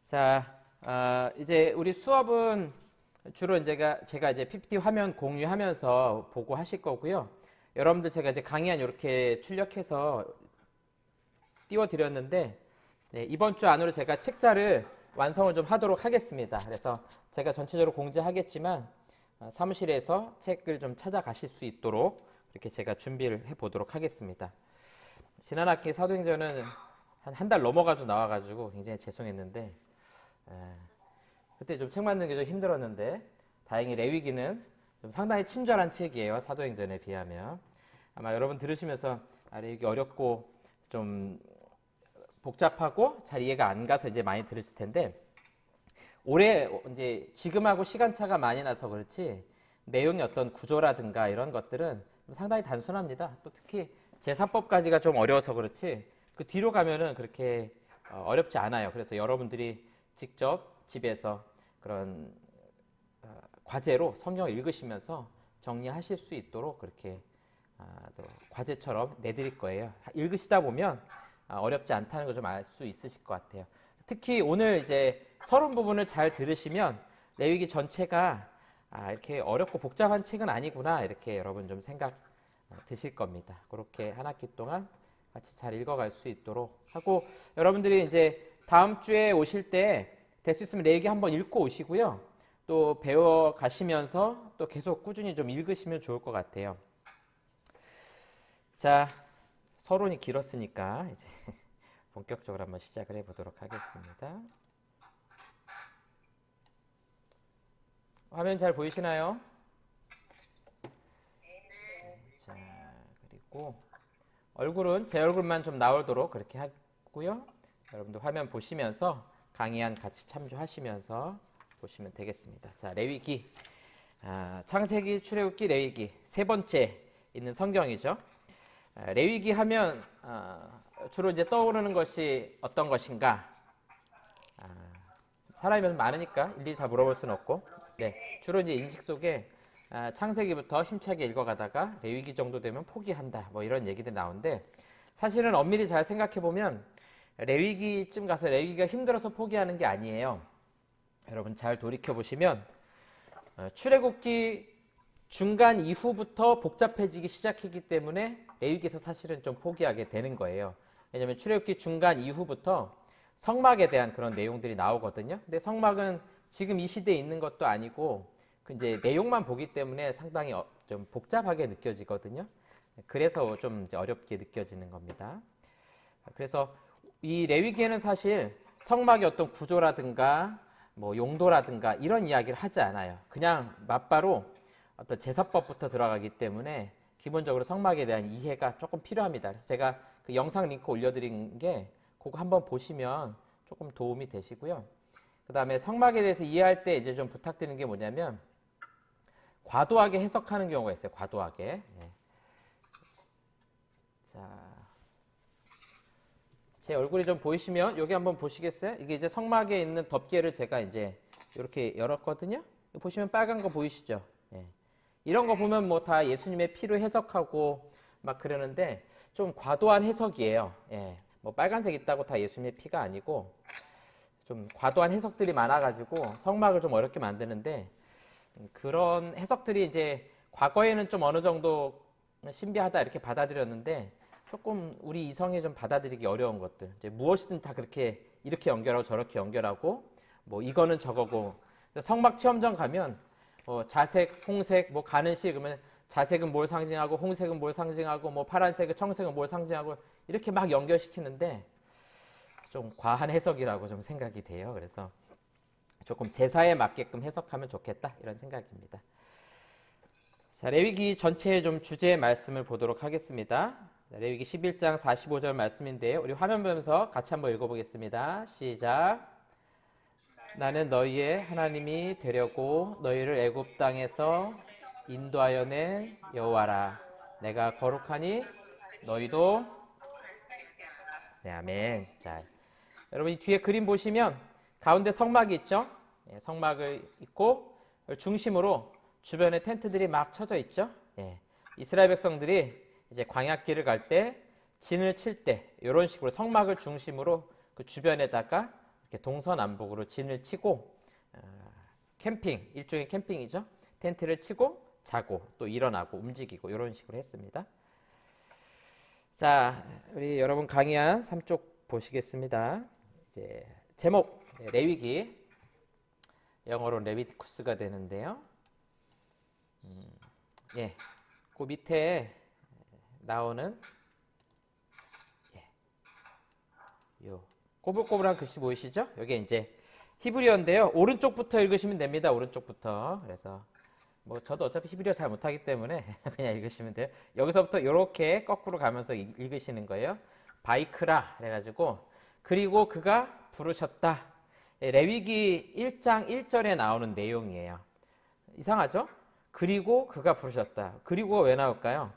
자, 이제 우리 수업은 주로 이제 제가 이제 PPT 화면 공유하면서 보고 하실 거고요. 여러분들 제가 이제 강의안 이렇게 출력해서 띄워드렸는데, 네, 이번 주 안으로 제가 책자를 완성을 좀 하도록 하겠습니다. 그래서 제가 전체적으로 공지하겠지만 사무실에서 책을 좀 찾아가실 수 있도록 이렇게 제가 준비를 해보도록 하겠습니다. 지난 학기 사도행전은 한 달 넘어가지고 나와가지고 굉장히 죄송했는데, 그때 좀 책 만드는 게 좀 힘들었는데 다행히 레위기는 좀 상당히 친절한 책이에요. 사도행전에 비하면. 아마 여러분 들으시면서 레위기 어렵고 좀 복잡하고 잘 이해가 안 가서 이제 많이 들으실 텐데, 올해 이제 지금하고 시간차가 많이 나서 그렇지 내용의 어떤 구조라든가 이런 것들은 상당히 단순합니다. 또 특히 제사법까지가 좀 어려워서 그렇지 그 뒤로 가면은 그렇게 어렵지 않아요. 그래서 여러분들이 직접 집에서 그런 과제로 성경을 읽으시면서 정리하실 수 있도록 그렇게 또 과제처럼 내드릴 거예요. 읽으시다 보면 어렵지 않다는 걸 좀 알 수 있으실 것 같아요. 특히 오늘 이제 서론 부분을 잘 들으시면 레위기 전체가 이렇게 어렵고 복잡한 책은 아니구나 이렇게 여러분 좀 생각 드실 겁니다. 그렇게 한 학기 동안 같이 잘 읽어갈 수 있도록 하고, 여러분들이 이제 다음 주에 오실 때 될 수 있으면 레위기 한번 읽고 오시고요. 또 배워 가시면서 또 계속 꾸준히 좀 읽으시면 좋을 것 같아요. 자, 서론이 길었으니까 이제 본격적으로 한번 시작을 해보도록 하겠습니다. 화면 잘 보이시나요? 자, 그리고 얼굴은 제 얼굴만 좀 나오도록 그렇게 하고요. 여러분들 화면 보시면서 강의안 같이 참조하시면서 보시면 되겠습니다. 자, 레위기, 창세기, 출애굽기, 레위기 세 번째 있는 성경이죠. 레위기 하면 주로 이제 떠오르는 것이 어떤 것인가? 사람이 많으니까 일일이 다 물어볼 수는 없고, 네, 주로 이제 인식 속에 창세기부터 힘차게 읽어가다가 레위기 정도 되면 포기한다, 뭐 이런 얘기들이 나오는데, 사실은 엄밀히 잘 생각해 보면 레위기쯤 가서 레위기가 힘들어서 포기하는 게 아니에요. 여러분 잘 돌이켜 보시면 출애굽기 중간 이후부터 복잡해지기 시작했기 때문에 레위기에서 사실은 좀 포기하게 되는 거예요. 왜냐하면 출애굽기 중간 이후부터 성막에 대한 그런 내용들이 나오거든요. 근데 성막은 지금 이 시대에 있는 것도 아니고 이제 내용만 보기 때문에 상당히 좀 복잡하게 느껴지거든요. 그래서 좀 이제 어렵게 느껴지는 겁니다. 그래서 이 레위기에는 사실 성막의 어떤 구조라든가 뭐 용도라든가 이런 이야기를 하지 않아요. 그냥 맞바로 어떤 제사법부터 들어가기 때문에 기본적으로 성막에 대한 이해가 조금 필요합니다. 그래서 제가 그 영상 링크 올려드린 게 그거 한번 보시면 조금 도움이 되시고요. 그 다음에 성막에 대해서 이해할 때 이제 좀 부탁드리는 게 뭐냐면, 과도하게 해석하는 경우가 있어요. 과도하게. 네. 자, 제 얼굴이 좀 보이시면 여기 한번 보시겠어요? 이게 이제 성막에 있는 덮개를 제가 이제 이렇게 열었거든요. 보시면 빨간 거 보이시죠? 예. 이런 거 보면 뭐 다 예수님의 피로 해석하고 막 그러는데 좀 과도한 해석이에요. 예. 뭐 빨간색 있다고 다 예수님의 피가 아니고 좀 과도한 해석들이 많아가지고 성막을 좀 어렵게 만드는데, 그런 해석들이 이제 과거에는 좀 어느 정도 신비하다 이렇게 받아들였는데 조금 우리 이성에 좀 받아들이기 어려운 것들, 이제 무엇이든 다 그렇게 이렇게 연결하고 저렇게 연결하고 뭐 이거는 저거고, 성막 체험장 가면 자색, 홍색, 뭐 가는 시 그러면 자색은 뭘 상징하고 홍색은 뭘 상징하고 뭐 파란색은 청색은 뭘 상징하고 이렇게 막 연결시키는데 좀 과한 해석이라고 좀 생각이 돼요. 그래서 조금 제사에 맞게끔 해석하면 좋겠다 이런 생각입니다. 자, 레위기 전체의 좀 주제 말씀을 보도록 하겠습니다. 레위기 11장 45절 말씀인데요. 우리 화면 보면서 같이 한번 읽어보겠습니다. 시작. 나는 너희의 하나님이 되려고 너희를 애굽 땅에서 인도하여 낸 여호와라. 내가 거룩하니 너희도. 네, 아멘. 자, 여러분 이 뒤에 그림 보시면 가운데 성막이 있죠? 예, 성막을 있고 중심으로 주변에 텐트들이 막 쳐져 있죠? 예, 이스라엘 백성들이 이제 광야길을 갈 때 진을 칠 때 이런 식으로 성막을 중심으로 그 주변에다가 이렇게 동서남북으로 진을 치고 캠핑, 일종의 캠핑이죠. 텐트를 치고 자고 또 일어나고 움직이고 이런 식으로 했습니다. 자, 우리 여러분 강의한 3쪽 보시겠습니다. 이제 제목 레위기, 영어로 레비티쿠스가 되는데요. 예, 그 밑에 나오는 요 꼬불꼬불한 글씨 보이시죠? 여기 이제 히브리어인데요. 오른쪽부터 읽으시면 됩니다. 오른쪽부터. 그래서 뭐 저도 어차피 히브리어 잘 못하기 때문에 그냥 읽으시면 돼요. 여기서부터 이렇게 거꾸로 가면서 읽으시는 거예요. 바이크라 그래가지고 그리고 그가 부르셨다. 레위기 1장 1절에 나오는 내용이에요. 이상하죠? 그리고 그가 부르셨다. 그리고 왜 나올까요?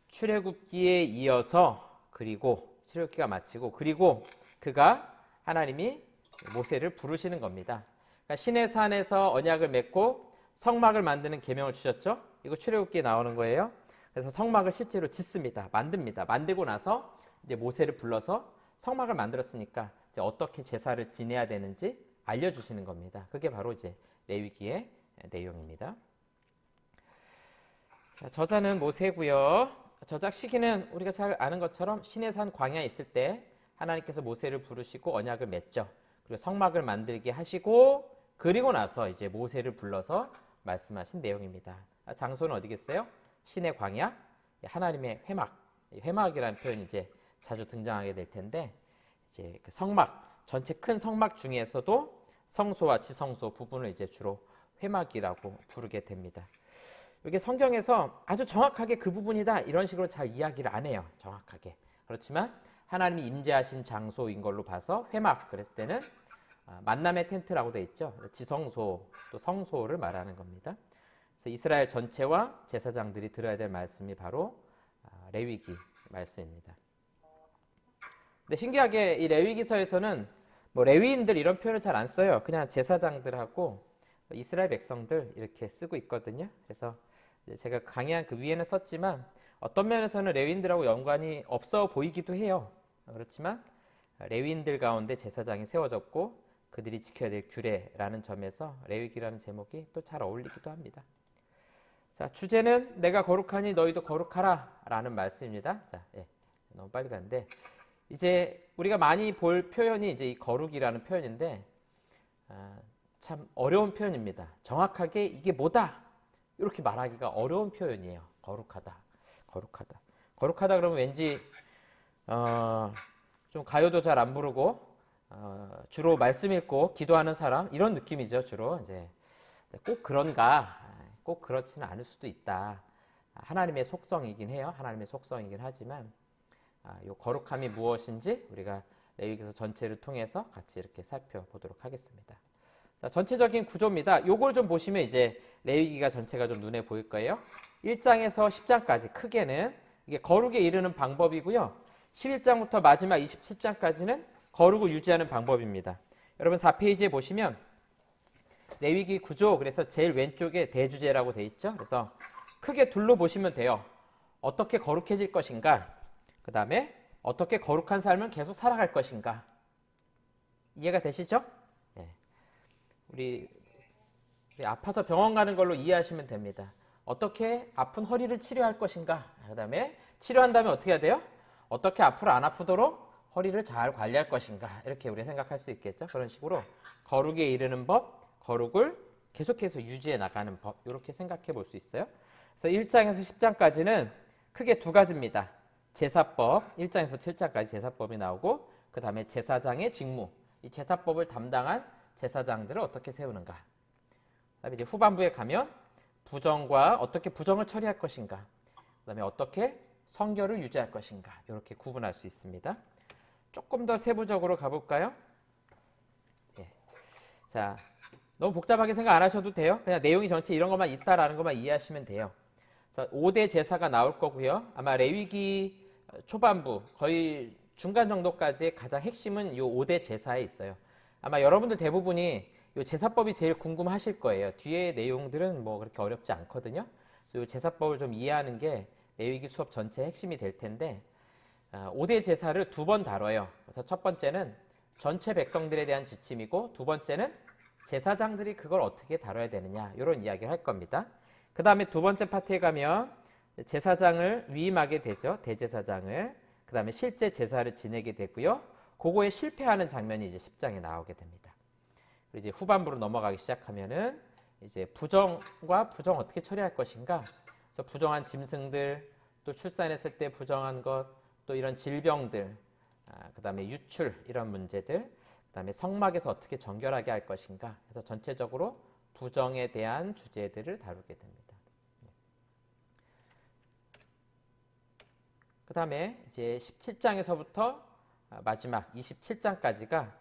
출애굽기에 이어서 그리고 출애굽기가 마치고 그리고 그가 하나님이 모세를 부르시는 겁니다. 그러니까 시내 산에서 언약을 맺고 성막을 만드는 계명을 주셨죠. 이거 출애굽기에 나오는 거예요. 그래서 성막을 실제로 짓습니다. 만듭니다. 만들고 나서 이제 모세를 불러서 성막을 만들었으니까 이제 어떻게 제사를 지내야 되는지 알려주시는 겁니다. 그게 바로 이제 레위기의 내용입니다. 자, 저자는 모세고요. 저작 시기는 우리가 잘 아는 것처럼 시내산 광야에 있을 때 하나님께서 모세를 부르시고 언약을 맺죠. 그리고 성막을 만들게 하시고 그리고 나서 이제 모세를 불러서 말씀하신 내용입니다. 장소는 어디겠어요? 시내 광야, 하나님의 회막. 회막이라는 표현이 이제 자주 등장하게 될 텐데 이제 그 성막 전체 큰 성막 중에서도 성소와 지성소 부분을 이제 주로 회막이라고 부르게 됩니다. 이게 성경에서 아주 정확하게 그 부분이다 이런 식으로 잘 이야기를 안 해요. 정확하게. 그렇지만 하나님이 임재하신 장소인 걸로 봐서 회막 그랬을 때는 만남의 텐트라고 되어 있죠. 지성소 또 성소를 말하는 겁니다. 그래서 이스라엘 전체와 제사장들이 들어야 될 말씀이 바로 레위기 말씀입니다. 근데 신기하게 이 레위기서에서는 뭐 레위인들 이런 표현을 잘 안 써요. 그냥 제사장들하고 이스라엘 백성들 이렇게 쓰고 있거든요. 그래서 제가 강의한 그 위에는 썼지만 어떤 면에서는 레위인들하고 연관이 없어 보이기도 해요. 그렇지만 레위인들 가운데 제사장이 세워졌고 그들이 지켜야 될 규례라는 점에서 레위기라는 제목이 또 잘 어울리기도 합니다. 자, 주제는 내가 거룩하니 너희도 거룩하라 라는 말씀입니다. 자, 너무 빨리 갔는데 이제 우리가 많이 볼 표현이 이제 이 거룩이라는 표현인데 참 어려운 표현입니다. 정확하게 이게 뭐다 이렇게 말하기가 어려운 표현이에요. 거룩하다, 거룩하다, 거룩하다 그러면 왠지 좀 가요도 잘 안 부르고 주로 말씀 읽고 기도하는 사람 이런 느낌이죠. 주로 이제 꼭 그런가, 꼭 그렇지는 않을 수도 있다. 하나님의 속성이긴 해요. 하나님의 속성이긴 하지만 이 거룩함이 무엇인지 우리가 레위기서 전체를 통해서 같이 이렇게 살펴보도록 하겠습니다. 자, 전체적인 구조입니다. 요걸 좀 보시면 이제 레위기가 전체가 좀 눈에 보일 거예요. 1장에서 10장까지 크게는 이게 거룩에 이르는 방법이고요. 11장부터 마지막 27장까지는 거룩을 유지하는 방법입니다. 여러분 4페이지에 보시면 레위기 구조 그래서 제일 왼쪽에 대주제라고 돼 있죠. 그래서 크게 둘로 보시면 돼요. 어떻게 거룩해질 것인가? 그 다음에 어떻게 거룩한 삶을 계속 살아갈 것인가? 이해가 되시죠? 네. 우리 아파서 병원 가는 걸로 이해하시면 됩니다. 어떻게 아픈 허리를 치료할 것인가? 그 다음에 치료한 다음에 어떻게 해야 돼요? 어떻게 앞으로 안 아프도록 허리를 잘 관리할 것인가? 이렇게 우리가 생각할 수 있겠죠? 그런 식으로 거룩에 이르는 법, 거룩을 계속해서 유지해 나가는 법 이렇게 생각해 볼 수 있어요. 그래서 1장에서 10장까지는 크게 두 가지입니다. 제사법, 1장에서 7장까지 제사법이 나오고 그 다음에 제사장의 직무, 이 제사법을 담당한 제사장들을 어떻게 세우는가. 그 다음에 이제 후반부에 가면 부정과 어떻게 부정을 처리할 것인가. 그 다음에 어떻게 성결을 유지할 것인가. 이렇게 구분할 수 있습니다. 조금 더 세부적으로 가볼까요? 예. 자, 너무 복잡하게 생각 안 하셔도 돼요. 그냥 내용이 전체 이런 것만 있다라는 것만 이해하시면 돼요. 5대 제사가 나올 거고요. 아마 레위기 초반부 거의 중간 정도까지의 가장 핵심은 이 5대 제사에 있어요. 아마 여러분들 대부분이 이 제사법이 제일 궁금하실 거예요. 뒤에 내용들은 뭐 그렇게 어렵지 않거든요. 그래서 이 제사법을 좀 이해하는 게 레위기 수업 전체 핵심이 될 텐데 5대 제사를 두 번 다뤄요. 그래서 첫 번째는 전체 백성들에 대한 지침이고, 두 번째는 제사장들이 그걸 어떻게 다뤄야 되느냐, 이런 이야기를 할 겁니다. 그 다음에 두 번째 파트에 가면 제사장을 위임하게 되죠. 대제사장을. 그 다음에 실제 제사를 지내게 되고요. 그거에 실패하는 장면이 이제 10장에 나오게 됩니다. 그리고 이제 후반부로 넘어가기 시작하면은 이제 부정과 부정 어떻게 처리할 것인가. 그래서 부정한 짐승들, 또 출산했을 때 부정한 것, 또 이런 질병들, 그 다음에 유출 이런 문제들, 그 다음에 성막에서 어떻게 정결하게 할 것인가. 그래서 전체적으로 부정에 대한 주제들을 다루게 됩니다. 그 다음에 이제 17장에서부터 마지막 27장까지가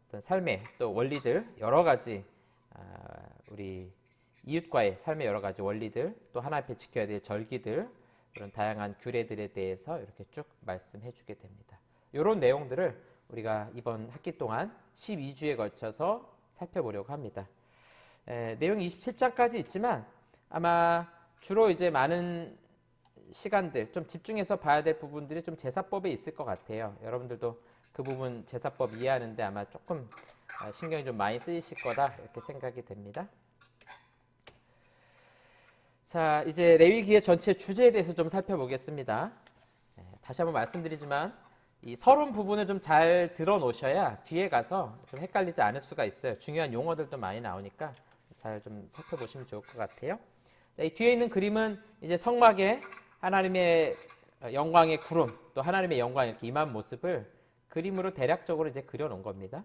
어떤 삶의 또 원리들, 여러 가지 우리 이웃과의 삶의 여러 가지 원리들, 또 하나님 앞에 지켜야 될 절기들, 이런 다양한 규례들에 대해서 이렇게 쭉 말씀해 주게 됩니다. 이런 내용들을 우리가 이번 학기 동안 12주에 걸쳐서 살펴보려고 합니다. 내용이 27장까지 있지만 아마 주로 이제 많은 시간들 좀 집중해서 봐야 될 부분들이 좀 제사법에 있을 것 같아요. 여러분들도 그 부분 제사법 이해하는데 아마 조금 신경이 좀 많이 쓰이실 거다 이렇게 생각이 됩니다. 자, 이제 레위기의 전체 주제에 대해서 좀 살펴보겠습니다. 다시 한번 말씀드리지만 이 서론 부분을 좀 잘 들어 놓으셔야 뒤에 가서 좀 헷갈리지 않을 수가 있어요. 중요한 용어들도 많이 나오니까 잘 좀 살펴보시면 좋을 것 같아요. 이 뒤에 있는 그림은 이제 성막에 하나님의 영광의 구름, 또 하나님의 영광이 이렇게 임한 모습을 그림으로 대략적으로 이제 그려놓은 겁니다.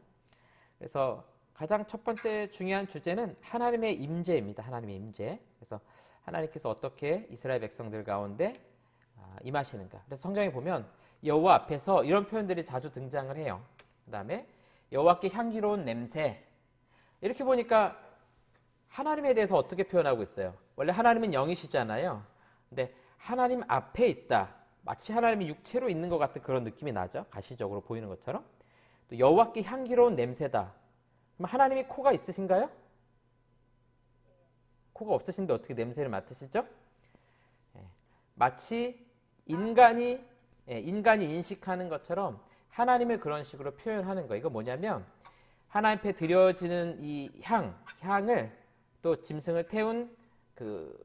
그래서 가장 첫 번째 중요한 주제는 하나님의 임재입니다. 하나님의 임재. 그래서 하나님께서 어떻게 이스라엘 백성들 가운데 임하시는가. 그래서 성경에 보면 여호와 앞에서 이런 표현들이 자주 등장을 해요. 그 다음에 여호와께 향기로운 냄새. 이렇게 보니까 하나님에 대해서 어떻게 표현하고 있어요? 원래 하나님은 영이시잖아요. 근데 하나님 앞에 있다. 마치 하나님이 육체로 있는 것 같은 그런 느낌이 나죠. 가시적으로 보이는 것처럼. 또 여호와께 향기로운 냄새다. 그럼 하나님이 코가 있으신가요? 코가 없으신데 어떻게 냄새를 맡으시죠? 마치 인간이 인식하는 것처럼 하나님을 그런 식으로 표현하는 거예요. 이거 뭐냐면 하나님 앞에 드려지는 이 향을 또 짐승을 태운 그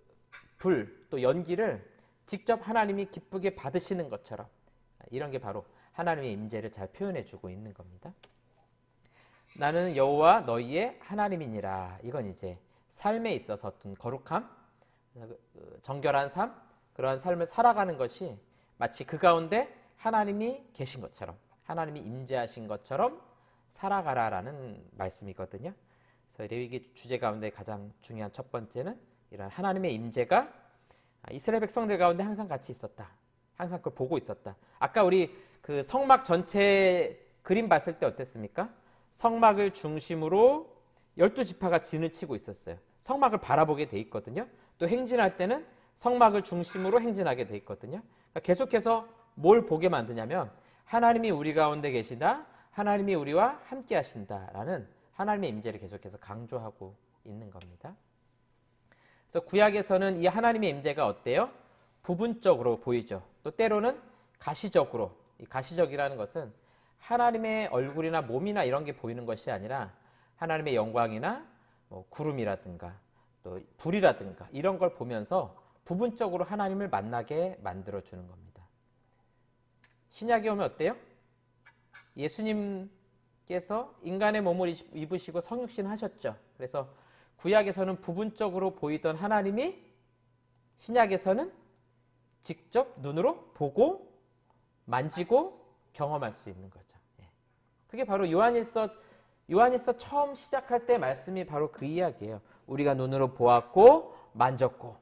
불, 또 연기를 직접 하나님이 기쁘게 받으시는 것처럼 이런 게 바로 하나님의 임재를 잘 표현해주고 있는 겁니다. 나는 여호와 너희의 하나님이니라. 이건 이제 삶에 있어서 어떤 거룩함, 정결한 삶, 그러한 삶을 살아가는 것이 마치 그 가운데 하나님이 계신 것처럼, 하나님이 임재하신 것처럼 살아가라라는 말씀이거든요. 그래서 레위기 주제 가운데 가장 중요한 첫 번째는 이런 하나님의 임재가 이스라엘 백성들 가운데 항상 같이 있었다. 항상 그걸 보고 있었다. 아까 우리 그 성막 전체 그림 봤을 때 어땠습니까? 성막을 중심으로 12지파가 진을 치고 있었어요. 성막을 바라보게 돼 있거든요. 또 행진할 때는 성막을 중심으로 행진하게 돼 있거든요. 그러니까 계속해서 뭘 보게 만드냐면 하나님이 우리 가운데 계시다. 하나님이 우리와 함께 하신다라는 하나님의 임재를 계속해서 강조하고 있는 겁니다. 그래서 구약에서는 이 하나님의 임재가 어때요? 부분적으로 보이죠. 또 때로는 가시적으로. 이 가시적이라는 것은 하나님의 얼굴이나 몸이나 이런 게 보이는 것이 아니라 하나님의 영광이나 뭐 구름이라든가 또 불이라든가 이런 걸 보면서 부분적으로 하나님을 만나게 만들어주는 겁니다. 신약에 오면 어때요? 예수님께서 인간의 몸을 입으시고 성육신 하셨죠. 그래서 구약에서는 부분적으로 보이던 하나님이 신약에서는 직접 눈으로 보고 만지고 경험할 수 있는 거죠. 그게 바로 요한일서 처음 시작할 때 말씀이 바로 그 이야기예요. 우리가 눈으로 보았고 만졌고.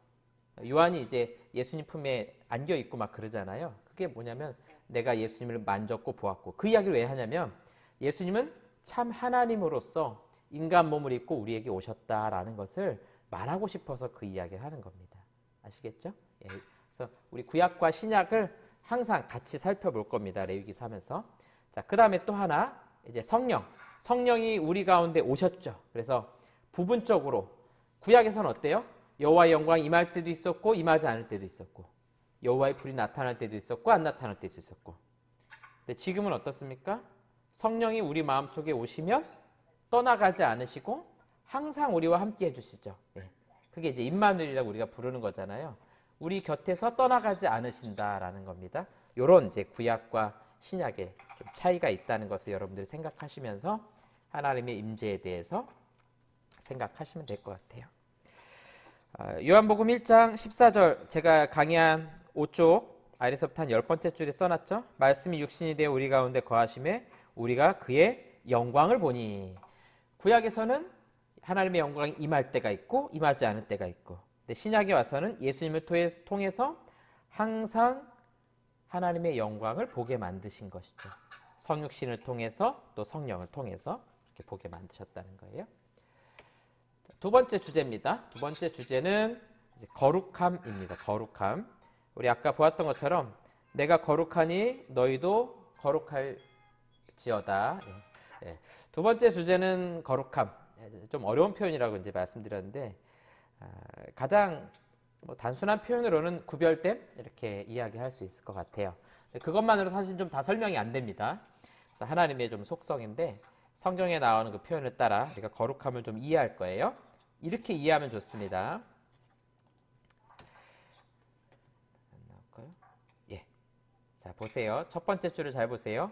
요한이 이제 예수님 품에 안겨 있고 막 그러잖아요. 그게 뭐냐면 내가 예수님을 만졌고 보았고. 그 이야기를 왜 하냐면 예수님은 참 하나님으로서 인간 몸을 입고 우리에게 오셨다라는 것을 말하고 싶어서 그 이야기를 하는 겁니다. 아시겠죠? 그래서 우리 구약과 신약을 항상 같이 살펴볼 겁니다. 레위기서 하면서. 자, 그 다음에 또 하나 이제 성령이 우리 가운데 오셨죠. 그래서 부분적으로 구약에서는 어때요? 여호와의 영광이 임할 때도 있었고 임하지 않을 때도 있었고 여호와의 불이 나타날 때도 있었고 안 나타날 때도 있었고. 근데 지금은 어떻습니까? 성령이 우리 마음속에 오시면 떠나가지 않으시고 항상 우리와 함께 해주시죠. 예. 그게 이제 임마누엘이라고 우리가 부르는 거잖아요. 우리 곁에서 떠나가지 않으신다라는 겁니다. 요런 이제 구약과 신약의 좀 차이가 있다는 것을 여러분들이 생각하시면서 하나님의 임재에 대해서 생각하시면 될 것 같아요. 요한복음 1장 14절 제가 강의한 5쪽 아래서부터 한 10번째 줄에 써놨죠. 말씀이 육신이 되어 우리 가운데 거하심에 우리가 그의 영광을 보니. 구약에서는 하나님의 영광이 임할 때가 있고 임하지 않을 때가 있고, 근데 신약에 와서는 예수님을 통해서 항상 하나님의 영광을 보게 만드신 것이죠. 성육신을 통해서 또 성령을 통해서 이렇게 보게 만드셨다는 거예요. 두 번째 주제입니다. 두 번째 주제는 이제 거룩함입니다. 거룩함. 우리 아까 보았던 것처럼 내가 거룩하니 너희도 거룩할지어다. 예. 두 번째 주제는 거룩함. 좀 어려운 표현이라고 이제 말씀드렸는데, 가장 단순한 표현으로는 구별됨 이렇게 이야기할 수 있을 것 같아요. 그것만으로 사실 좀 다 설명이 안 됩니다. 그래서 하나님의 좀 속성인데 성경에 나오는 그 표현을 따라 우리가 거룩함을 좀 이해할 거예요. 이렇게 이해하면 좋습니다. 예. 자, 보세요. 첫 번째 줄을 잘 보세요.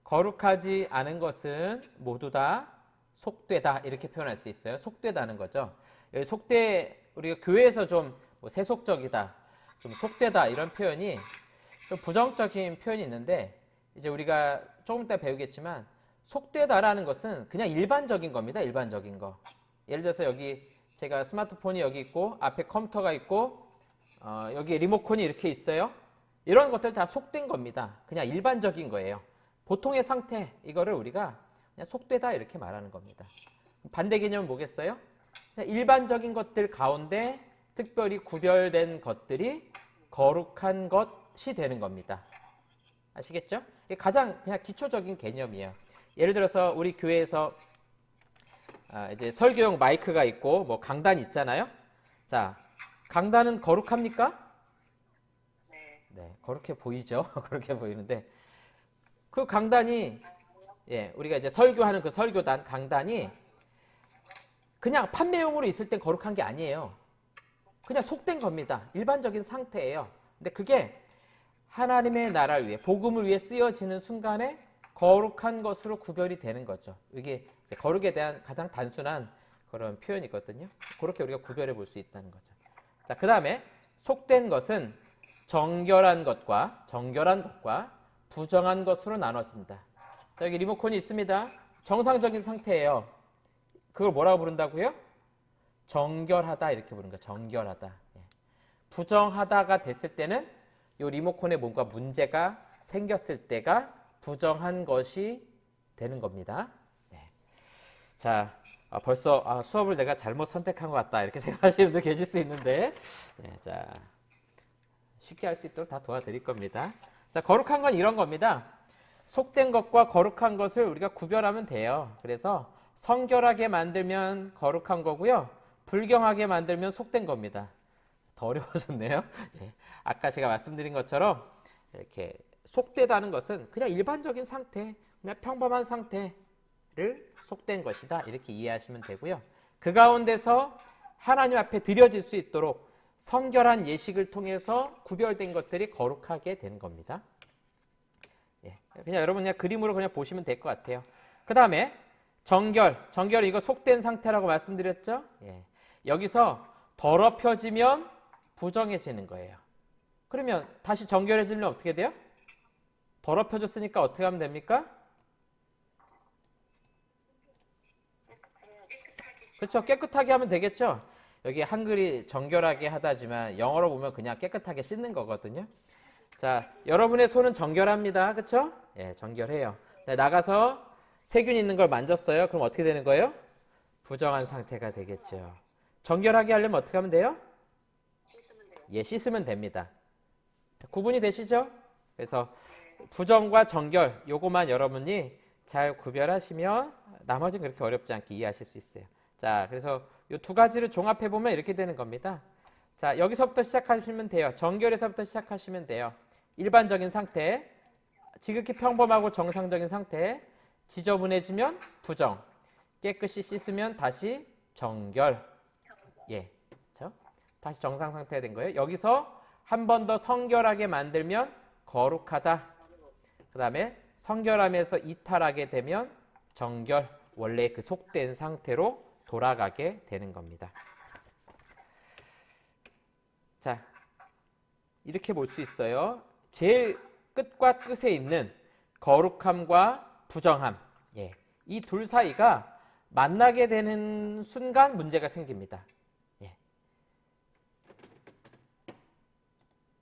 거룩하지 않은 것은 모두 다 속되다 이렇게 표현할 수 있어요. 속되다는 거죠. 여기 속되, 우리가 교회에서 좀 세속적이다, 좀 속되다 이런 표현이 좀 부정적인 표현이 있는데, 이제 우리가 조금 이따 배우겠지만 속되다라는 것은 그냥 일반적인 겁니다. 일반적인 거. 예를 들어서 여기 제가 스마트폰이 여기 있고 앞에 컴퓨터가 있고 여기 리모컨이 이렇게 있어요. 이런 것들 다 속된 겁니다. 그냥 일반적인 거예요. 보통의 상태, 이거를 우리가 그냥 속되다 이렇게 말하는 겁니다. 반대 개념은 뭐겠어요? 그냥 일반적인 것들 가운데 특별히 구별된 것들이 거룩한 것이 되는 겁니다. 아시겠죠? 이게 가장 그냥 기초적인 개념이에요. 예를 들어서 우리 교회에서 이제 설교용 마이크가 있고 뭐 강단이 있잖아요. 자, 강단은 거룩합니까? 네, 거룩해 보이죠. 거룩해 보이는데 그 강단이, 예, 우리가 이제 설교하는 그 설교단 강단이 그냥 판매용으로 있을 땐 거룩한 게 아니에요. 그냥 속된 겁니다. 일반적인 상태예요. 근데 그게 하나님의 나라를 위해, 복음을 위해 쓰여지는 순간에 거룩한 것으로 구별이 되는 거죠. 이게 이제 거룩에 대한 가장 단순한 그런 표현이거든요. 그렇게 우리가 구별해 볼 수 있다는 거죠. 자, 그 다음에 속된 것은 정결한 것과 부정한 것으로 나눠진다. 자, 여기 리모컨이 있습니다. 정상적인 상태예요. 그걸 뭐라고 부른다고요? 정결하다 이렇게 부르는 거예요. 정결하다. 부정하다가 됐을 때는 이 리모컨에 뭔가 문제가 생겼을 때가 부정한 것이 되는 겁니다. 네. 자, 벌써 수업을 내가 잘못 선택한 것 같다 이렇게 생각하시는 분도 계실 수 있는데, 네, 자, 쉽게 할 수 있도록 다 도와드릴 겁니다. 자, 거룩한 건 이런 겁니다. 속된 것과 거룩한 것을 우리가 구별하면 돼요. 그래서 성결하게 만들면 거룩한 거고요, 불경하게 만들면 속된 겁니다. 더 어려워졌네요. 예. 아까 제가 말씀드린 것처럼 이렇게 속되다는 것은 그냥 일반적인 상태, 그냥 평범한 상태를 속된 것이다 이렇게 이해하시면 되고요. 그 가운데서 하나님 앞에 드려질 수 있도록 성결한 예식을 통해서 구별된 것들이 거룩하게 되는 겁니다. 예. 그냥 여러분 그냥 그림으로 그냥 보시면 될 것 같아요. 그 다음에 정결 이거 속된 상태라고 말씀드렸죠. 예. 여기서 더럽혀지면 부정해지는 거예요. 그러면 다시 정결해지면 어떻게 돼요? 더럽혀졌으니까 어떻게 하면 됩니까? 그렇죠. 깨끗하게 하면 되겠죠. 여기 한글이 정결하게 하다지만 영어로 보면 그냥 깨끗하게 씻는 거거든요. 자, 여러분의 손은 정결합니다. 그렇죠? 예, 정결해요. 나가서 세균 있는 걸 만졌어요. 그럼 어떻게 되는 거예요? 부정한 상태가 되겠죠. 정결하게 하려면 어떻게 하면 돼요? 예, 씻으면 됩니다. 구분이 되시죠? 그래서 부정과 정결, 요거만 여러분이 잘 구별하시면 나머지는 그렇게 어렵지 않게 이해하실 수 있어요. 자, 그래서 이 두 가지를 종합해 보면 이렇게 되는 겁니다. 자, 여기서부터 시작하시면 돼요. 정결에서부터 시작하시면 돼요. 일반적인 상태, 지극히 평범하고 정상적인 상태, 지저분해지면 부정, 깨끗이 씻으면 다시 정결. 예, 그렇죠? 다시 정상 상태가 된 거예요. 여기서 한 번 더 성결하게 만들면 거룩하다. 그 다음에 성결함에서 이탈하게 되면 정결, 원래 그 속된 상태로 돌아가게 되는 겁니다. 자, 이렇게 볼 수 있어요. 제일 끝과 끝에 있는 거룩함과 부정함, 예, 이 둘 사이가 만나게 되는 순간 문제가 생깁니다. 예.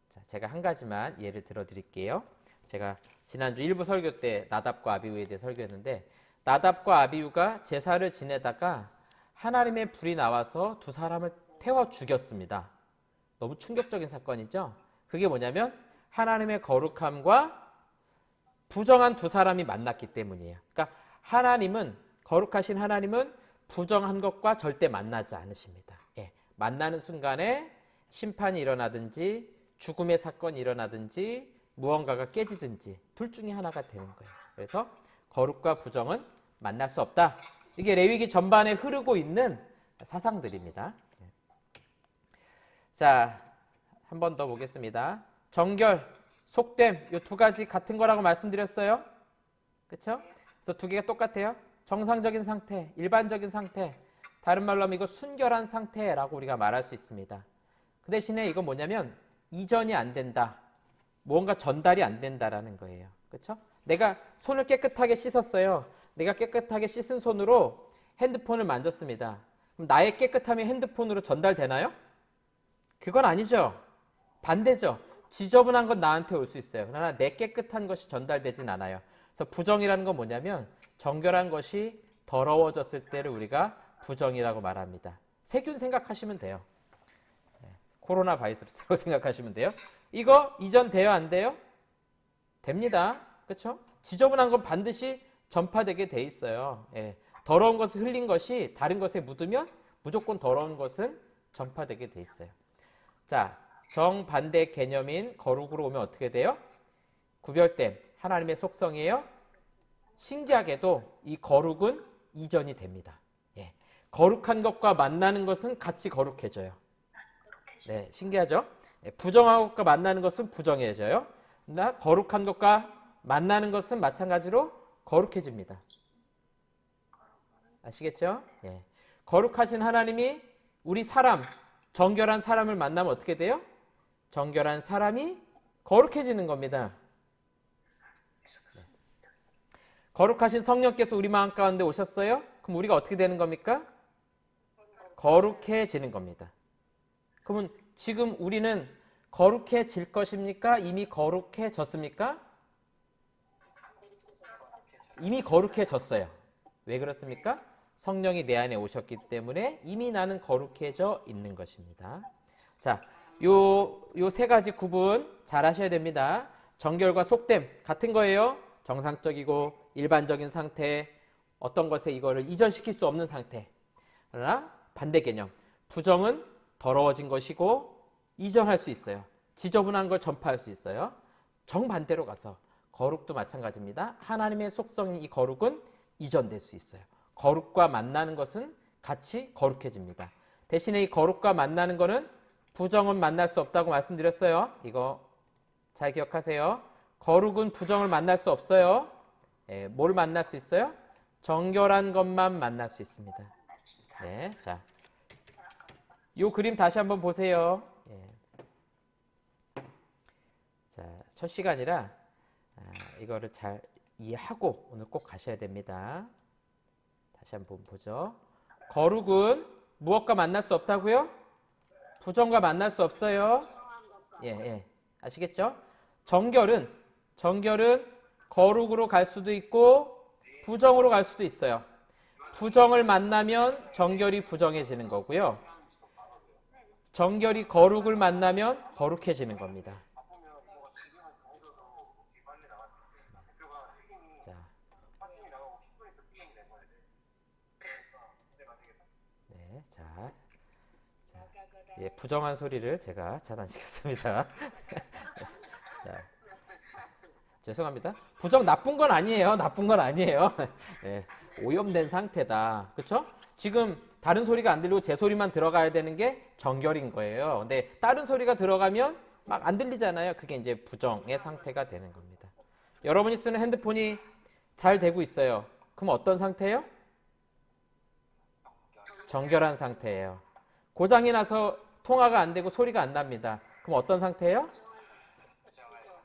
자, 제가 한 가지만 예를 들어 드릴게요. 제가 지난주 일부 설교 때 나답과 아비후에 대해 설교했는데, 나답과 아비후가 제사를 지내다가 하나님의 불이 나와서 두 사람을 태워 죽였습니다. 너무 충격적인 사건이죠. 그게 뭐냐면 하나님의 거룩함과 부정한 두 사람이 만났기 때문이에요. 그러니까 하나님은, 거룩하신 하나님은 부정한 것과 절대 만나지 않으십니다. 예, 만나는 순간에 심판이 일어나든지 죽음의 사건이 일어나든지 무언가가 깨지든지 둘 중에 하나가 되는 거예요. 그래서 거룩과 부정은 만날 수 없다. 이게 레위기 전반에 흐르고 있는 사상들입니다. 자, 한 번 더 보겠습니다. 정결, 속됨, 이 두 가지 같은 거라고 말씀드렸어요. 그렇죠? 그래서 두 개가 똑같아요. 정상적인 상태, 일반적인 상태, 다른 말로 하면 이거 순결한 상태라고 우리가 말할 수 있습니다. 그 대신에 이건 뭐냐면 이전이 안 된다, 무언가 전달이 안 된다라는 거예요. 그렇죠? 내가 손을 깨끗하게 씻었어요. 내가 깨끗하게 씻은 손으로 핸드폰을 만졌습니다. 그럼 나의 깨끗함이 핸드폰으로 전달되나요? 그건 아니죠. 반대죠. 지저분한 건 나한테 올 수 있어요. 그러나 내 깨끗한 것이 전달되진 않아요. 그래서 부정이라는 건 뭐냐면 정결한 것이 더러워졌을 때를 우리가 부정이라고 말합니다. 세균 생각하시면 돼요. 코로나 바이러스로 생각하시면 돼요. 이거 이전 돼요, 안 돼요? 됩니다. 그렇죠? 지저분한 건 반드시 전파되게 돼 있어요. 예. 더러운 것을 흘린 것이 다른 것에 묻으면 무조건 더러운 것은 전파되게 돼 있어요. 자, 정반대 개념인 거룩으로 오면 어떻게 돼요? 구별됨, 하나님의 속성이에요. 신기하게도 이 거룩은 이전이 됩니다. 예. 거룩한 것과 만나는 것은 같이 거룩해져요. 네, 신기하죠? 예, 부정한 것과 만나는 것은 부정해져요. 그러나 거룩한 것과 만나는 것은 마찬가지로 거룩해집니다. 아시겠죠? 예. 거룩하신 하나님이 우리 사람, 정결한 사람을 만나면 어떻게 돼요? 정결한 사람이 거룩해지는 겁니다. 네. 거룩하신 성령께서 우리 마음 가운데 오셨어요? 그럼 우리가 어떻게 되는 겁니까? 거룩해지는 겁니다. 그러면 지금 우리는 거룩해질 것입니까? 이미 거룩해졌습니까? 이미 거룩해졌어요. 왜 그렇습니까? 성령이 내 안에 오셨기 때문에 이미 나는 거룩해져 있는 것입니다. 자, 요 세 가지 구분 잘 하셔야 됩니다. 정결과 속됨 같은 거예요. 정상적이고 일반적인 상태, 어떤 것에 이거를 이전시킬 수 없는 상태. 그러나 반대 개념, 부정은 더러워진 것이고 이전할 수 있어요. 지저분한 걸 전파할 수 있어요. 정반대로 가서 거룩도 마찬가지입니다. 하나님의 속성인 이 거룩은 이전될 수 있어요. 거룩과 만나는 것은 같이 거룩해집니다. 대신에 이 거룩과 만나는 것은 부정은 만날 수 없다고 말씀드렸어요. 이거 잘 기억하세요. 거룩은 부정을 만날 수 없어요. 뭘 만날 수 있어요? 정결한 것만 만날 수 있습니다. 네, 자, 이 그림 다시 한번 보세요. 자, 첫 시간이라 이거를 잘 이해하고 오늘 꼭 가셔야 됩니다. 다시 한번 보죠. 거룩은 무엇과 만날 수 없다고요? 부정과 만날 수 없어요. 예. 아시겠죠? 정결은 거룩으로 갈 수도 있고 부정으로 갈 수도 있어요. 부정을 만나면 정결이 부정해지는 거고요. 정결이 거룩을 만나면 거룩해지는 겁니다. 자, 네, 자, 예, 부정한 소리를 제가 차단시켰습니다. 자, 죄송합니다. 부정 나쁜 건 아니에요. 나쁜 건 아니에요. 네, 오염된 상태다. 그렇죠? 지금 다른 소리가 안 들리고 제 소리만 들어가야 되는 게 정결인 거예요. 근데 다른 소리가 들어가면 막 안 들리잖아요. 그게 이제 부정의 상태가 되는 겁니다. 여러분이 쓰는 핸드폰이 잘 되고 있어요. 그럼 어떤 상태예요? 정결한 상태예요. 고장이 나서 통화가 안 되고 소리가 안 납니다. 그럼 어떤 상태예요?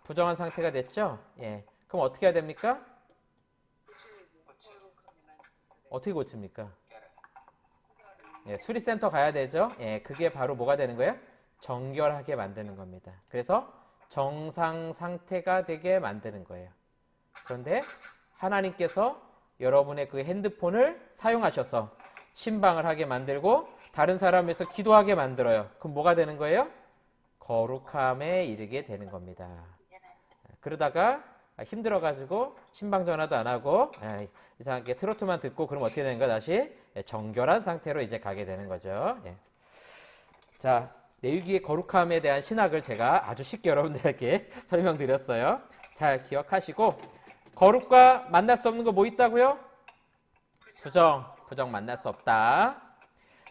부정한 상태가 됐죠? 예. 그럼 어떻게 해야 됩니까? 어떻게 고칩니까? 예, 수리센터 가야 되죠? 예, 그게 바로 뭐가 되는 거예요? 정결하게 만드는 겁니다. 그래서 정상 상태가 되게 만드는 거예요. 그런데 하나님께서 여러분의 그 핸드폰을 사용하셔서 신방을 하게 만들고 다른 사람을 위해서 기도하게 만들어요. 그럼 뭐가 되는 거예요? 거룩함에 이르게 되는 겁니다. 그러다가 힘들어가지고 신방 전화도 안 하고 이상하게 트로트만 듣고 그럼 어떻게 되는 거야? 다시 정결한 상태로 이제 가게 되는 거죠. 예. 자, 레위기의 거룩함에 대한 신학을 제가 아주 쉽게 여러분들에게 설명드렸어요. 잘 기억하시고 거룩과 만날 수 없는 거 뭐 있다고요? 부정 만날 수 없다.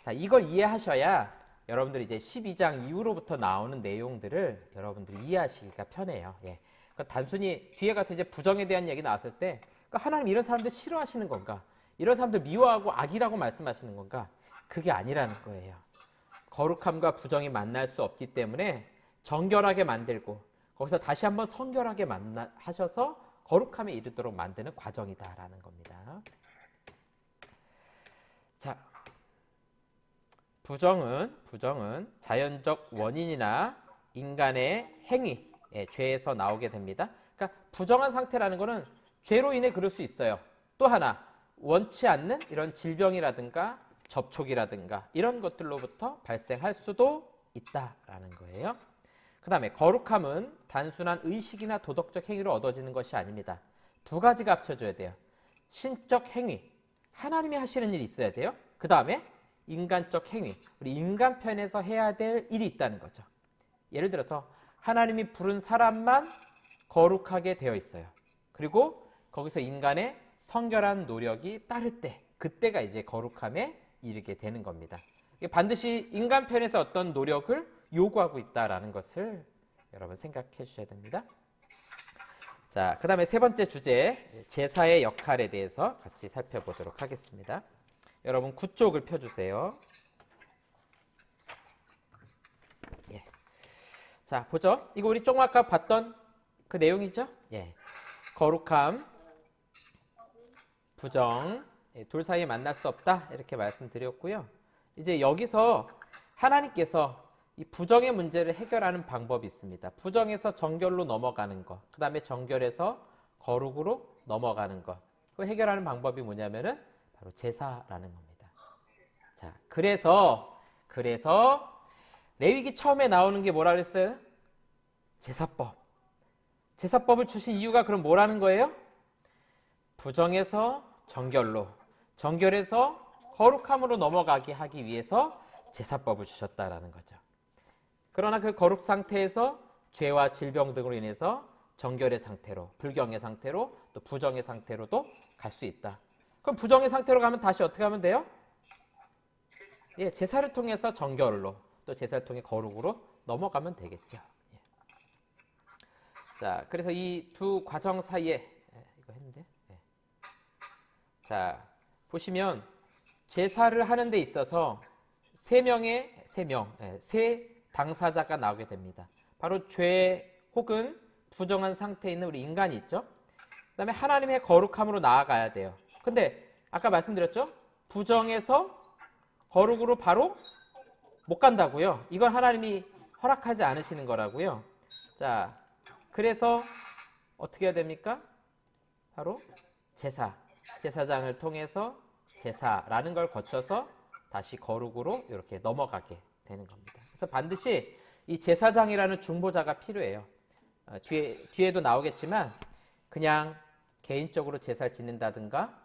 자, 이걸 이해하셔야 여러분들이 이제 12장 이후로부터 나오는 내용들을 여러분들이 이해하시기가 편해요. 예. 그러니까 단순히 뒤에 가서 이제 부정에 대한 얘기 나왔을 때 그러니까 하나님 이런 사람들 싫어하시는 건가? 이런 사람들 미워하고 악이라고 말씀하시는 건가? 그게 아니라는 거예요. 거룩함과 부정이 만날 수 없기 때문에 정결하게 만들고 거기서 다시 한번 성결하게 하셔서 거룩함에 이르도록 만드는 과정이다라는 겁니다. 자, 부정은 자연적 원인이나 인간의 행위, 죄에서 나오게 됩니다. 그러니까 부정한 상태라는 것은 죄로 인해 그럴 수 있어요. 또 하나, 원치 않는 이런 질병이라든가 접촉이라든가 이런 것들로부터 발생할 수도 있다라는 거예요. 그 다음에 거룩함은 단순한 의식이나 도덕적 행위로 얻어지는 것이 아닙니다. 두 가지가 합쳐져야 돼요. 신적 행위, 하나님이 하시는 일이 있어야 돼요. 그 다음에 인간적 행위, 우리 인간 편에서 해야 될 일이 있다는 거죠. 예를 들어서 하나님이 부른 사람만 거룩하게 되어 있어요. 그리고 거기서 인간의 성결한 노력이 따를 때, 그때가 이제 거룩함에 이르게 되는 겁니다. 반드시 인간 편에서 어떤 노력을 요구하고 있다는 것을 여러분 생각해 주셔야 됩니다. 자, 그 다음에 세 번째 주제, 제사의 역할에 대해서 같이 살펴보도록 하겠습니다. 여러분 9쪽을 펴주세요. 예. 자, 보죠. 이거 우리 조금 아까 봤던 그 내용이죠? 예. 거룩함, 부정, 둘 사이에 만날 수 없다 이렇게 말씀드렸고요. 이제 여기서 하나님께서 이 부정의 문제를 해결하는 방법이 있습니다. 부정에서 정결로 넘어가는 것, 그 다음에 정결에서 거룩으로 넘어가는 것. 그 해결하는 방법이 뭐냐면은 바로 제사라는 겁니다. 자, 그래서 레위기 처음에 나오는 게 뭐라 그랬어요? 제사법. 제사법을 주신 이유가 그럼 뭐라는 거예요? 부정에서 정결로, 정결에서 거룩함으로 넘어가게 하기 위해서 제사법을 주셨다라는 거죠. 그러나 그 거룩 상태에서 죄와 질병 등으로 인해서 정결의 상태로, 불경의 상태로, 또 부정의 상태로도 갈 수 있다. 그럼 부정의 상태로 가면 다시 어떻게 하면 돼요? 예, 제사를 통해서 정결로, 또 제사를 통해 거룩으로 넘어가면 되겠죠. 예. 자, 그래서 이 두 과정 사이에 이거 했는데. 예. 자, 보시면 제사를 하는 데 있어서 세 당사자가 나오게 됩니다. 바로 죄 혹은 부정한 상태에 있는 우리 인간이 있죠. 그 다음에 하나님의 거룩함으로 나아가야 돼요. 근데 아까 말씀드렸죠? 부정에서 거룩으로 바로 못 간다고요. 이건 하나님이 허락하지 않으시는 거라고요. 자, 그래서 어떻게 해야 됩니까? 바로 제사장을 통해서 제사라는 걸 거쳐서 다시 거룩으로 이렇게 넘어가게 되는 겁니다. 그래서 반드시 이 제사장이라는 중보자가 필요해요. 뒤에도 나오겠지만 그냥 개인적으로 제사를 짓는다든가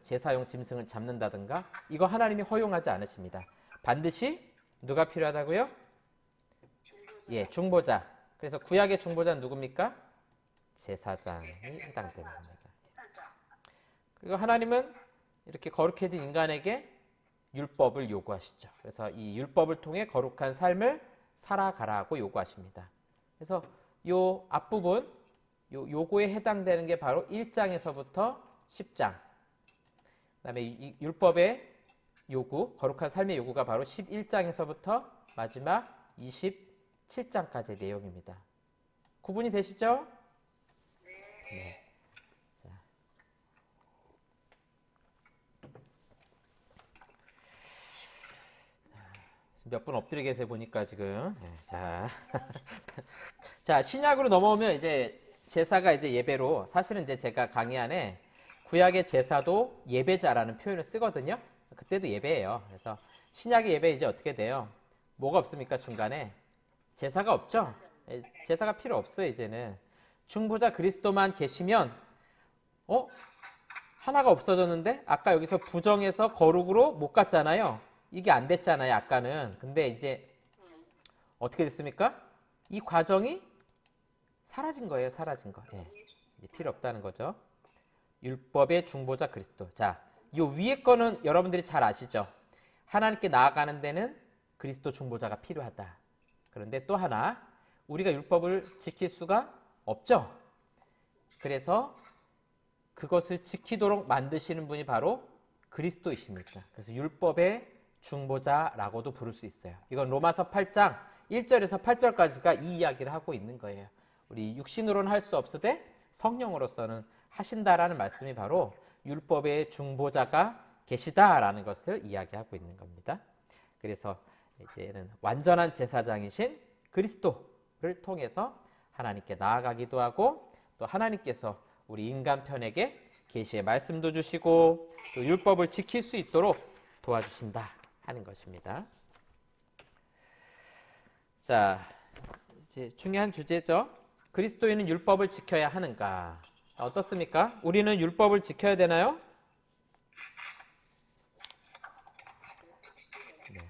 제사용 짐승을 잡는다든가 이거 하나님이 허용하지 않으십니다. 반드시 누가 필요하다고요? 예, 중보자. 그래서 구약의 중보자는 누굽니까? 제사장이 해당되는 겁니다. 그리고 하나님은 이렇게 거룩해진 인간에게 율법을 요구하시죠. 그래서 이 율법을 통해 거룩한 삶을 살아가라고 요구하십니다. 그래서 요 앞부분 요 요구에 해당되는 게 바로 1장에서부터 10장. 그다음에 이 율법의 요구, 거룩한 삶의 요구가 바로 11장에서부터 마지막 27장까지의 내용입니다. 구분이 되시죠? 네. 자. 몇 분 엎드려 계세요 보니까 지금. 네, 자. 자, 신약으로 넘어오면 이제 제사가 이제 예배로, 사실은 이제 제가 강의 안에 구약의 제사도 예배자라는 표현을 쓰거든요. 그때도 예배예요. 그래서 신약의 예배 이제 어떻게 돼요? 뭐가 없습니까? 중간에 제사가 없죠. 제사가 필요 없어요. 이제는 중보자 그리스도만 계시면 하나가 없어졌는데 아까 여기서 부정해서 거룩으로 못 갔잖아요. 이게 안 됐잖아요. 아까는. 근데 이제 어떻게 됐습니까? 이 과정이 사라진 거예요. 사라진 거. 예. 이제 필요 없다는 거죠. 율법의 중보자 그리스도. 자, 요 위에 거는 여러분들이 잘 아시죠? 하나님께 나아가는 데는 그리스도 중보자가 필요하다. 그런데 또 하나, 우리가 율법을 지킬 수가 없죠. 그래서 그것을 지키도록 만드시는 분이 바로 그리스도이십니다. 그래서 율법의 중보자라고도 부를 수 있어요. 이건 로마서 8장 1절에서 8절까지가 이 이야기를 하고 있는 거예요. 우리 육신으로는 할 수 없으되 성령으로서는 하신다라는 말씀이 바로 율법의 중보자가 계시다라는 것을 이야기하고 있는 겁니다. 그래서 이제는 완전한 제사장이신 그리스도를 통해서 하나님께 나아가기도 하고, 또 하나님께서 우리 인간 편에게 계시의 말씀도 주시고 또 율법을 지킬 수 있도록 도와주신다 하는 것입니다. 자, 이제 중요한 주제죠. 그리스도인은 율법을 지켜야 하는가? 어떻습니까? 우리는 율법을 지켜야 되나요? 네.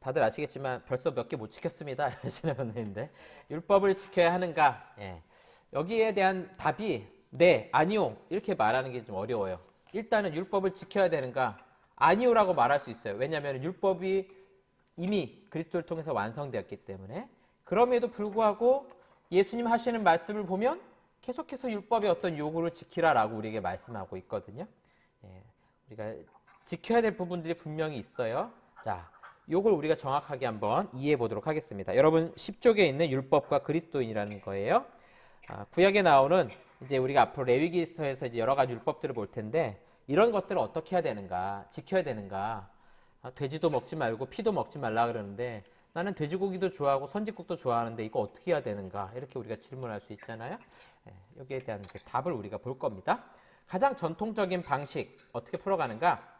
다들 아시겠지만 벌써 몇 개 못 지켰습니다. 이러시는 분들인데, 율법을 지켜야 하는가? 예. 여기에 대한 답이 네, 아니요 이렇게 말하는 게 좀 어려워요. 일단은 율법을 지켜야 되는가? 아니요라고 말할 수 있어요. 왜냐하면 율법이 이미 그리스도를 통해서 완성되었기 때문에. 그럼에도 불구하고 예수님 하시는 말씀을 보면 계속해서 율법의 어떤 요구를 지키라라고 우리에게 말씀하고 있거든요. 예, 우리가 지켜야 될 부분들이 분명히 있어요. 자, 요걸 우리가 정확하게 한번 이해해 보도록 하겠습니다. 여러분 10쪽에 있는 율법과 그리스도인이라는 거예요. 구약에 나오는 이제 우리가 앞으로 레위기서에서 이제 여러 가지 율법들을 볼 텐데, 이런 것들을 어떻게 해야 되는가, 지켜야 되는가. 돼지도 먹지 말고 피도 먹지 말라 그러는데 나는 돼지고기도 좋아하고 선지국도 좋아하는데 이거 어떻게 해야 되는가, 이렇게 우리가 질문할 수 있잖아요. 여기에 대한 답을 우리가 볼 겁니다. 가장 전통적인 방식 어떻게 풀어가는가,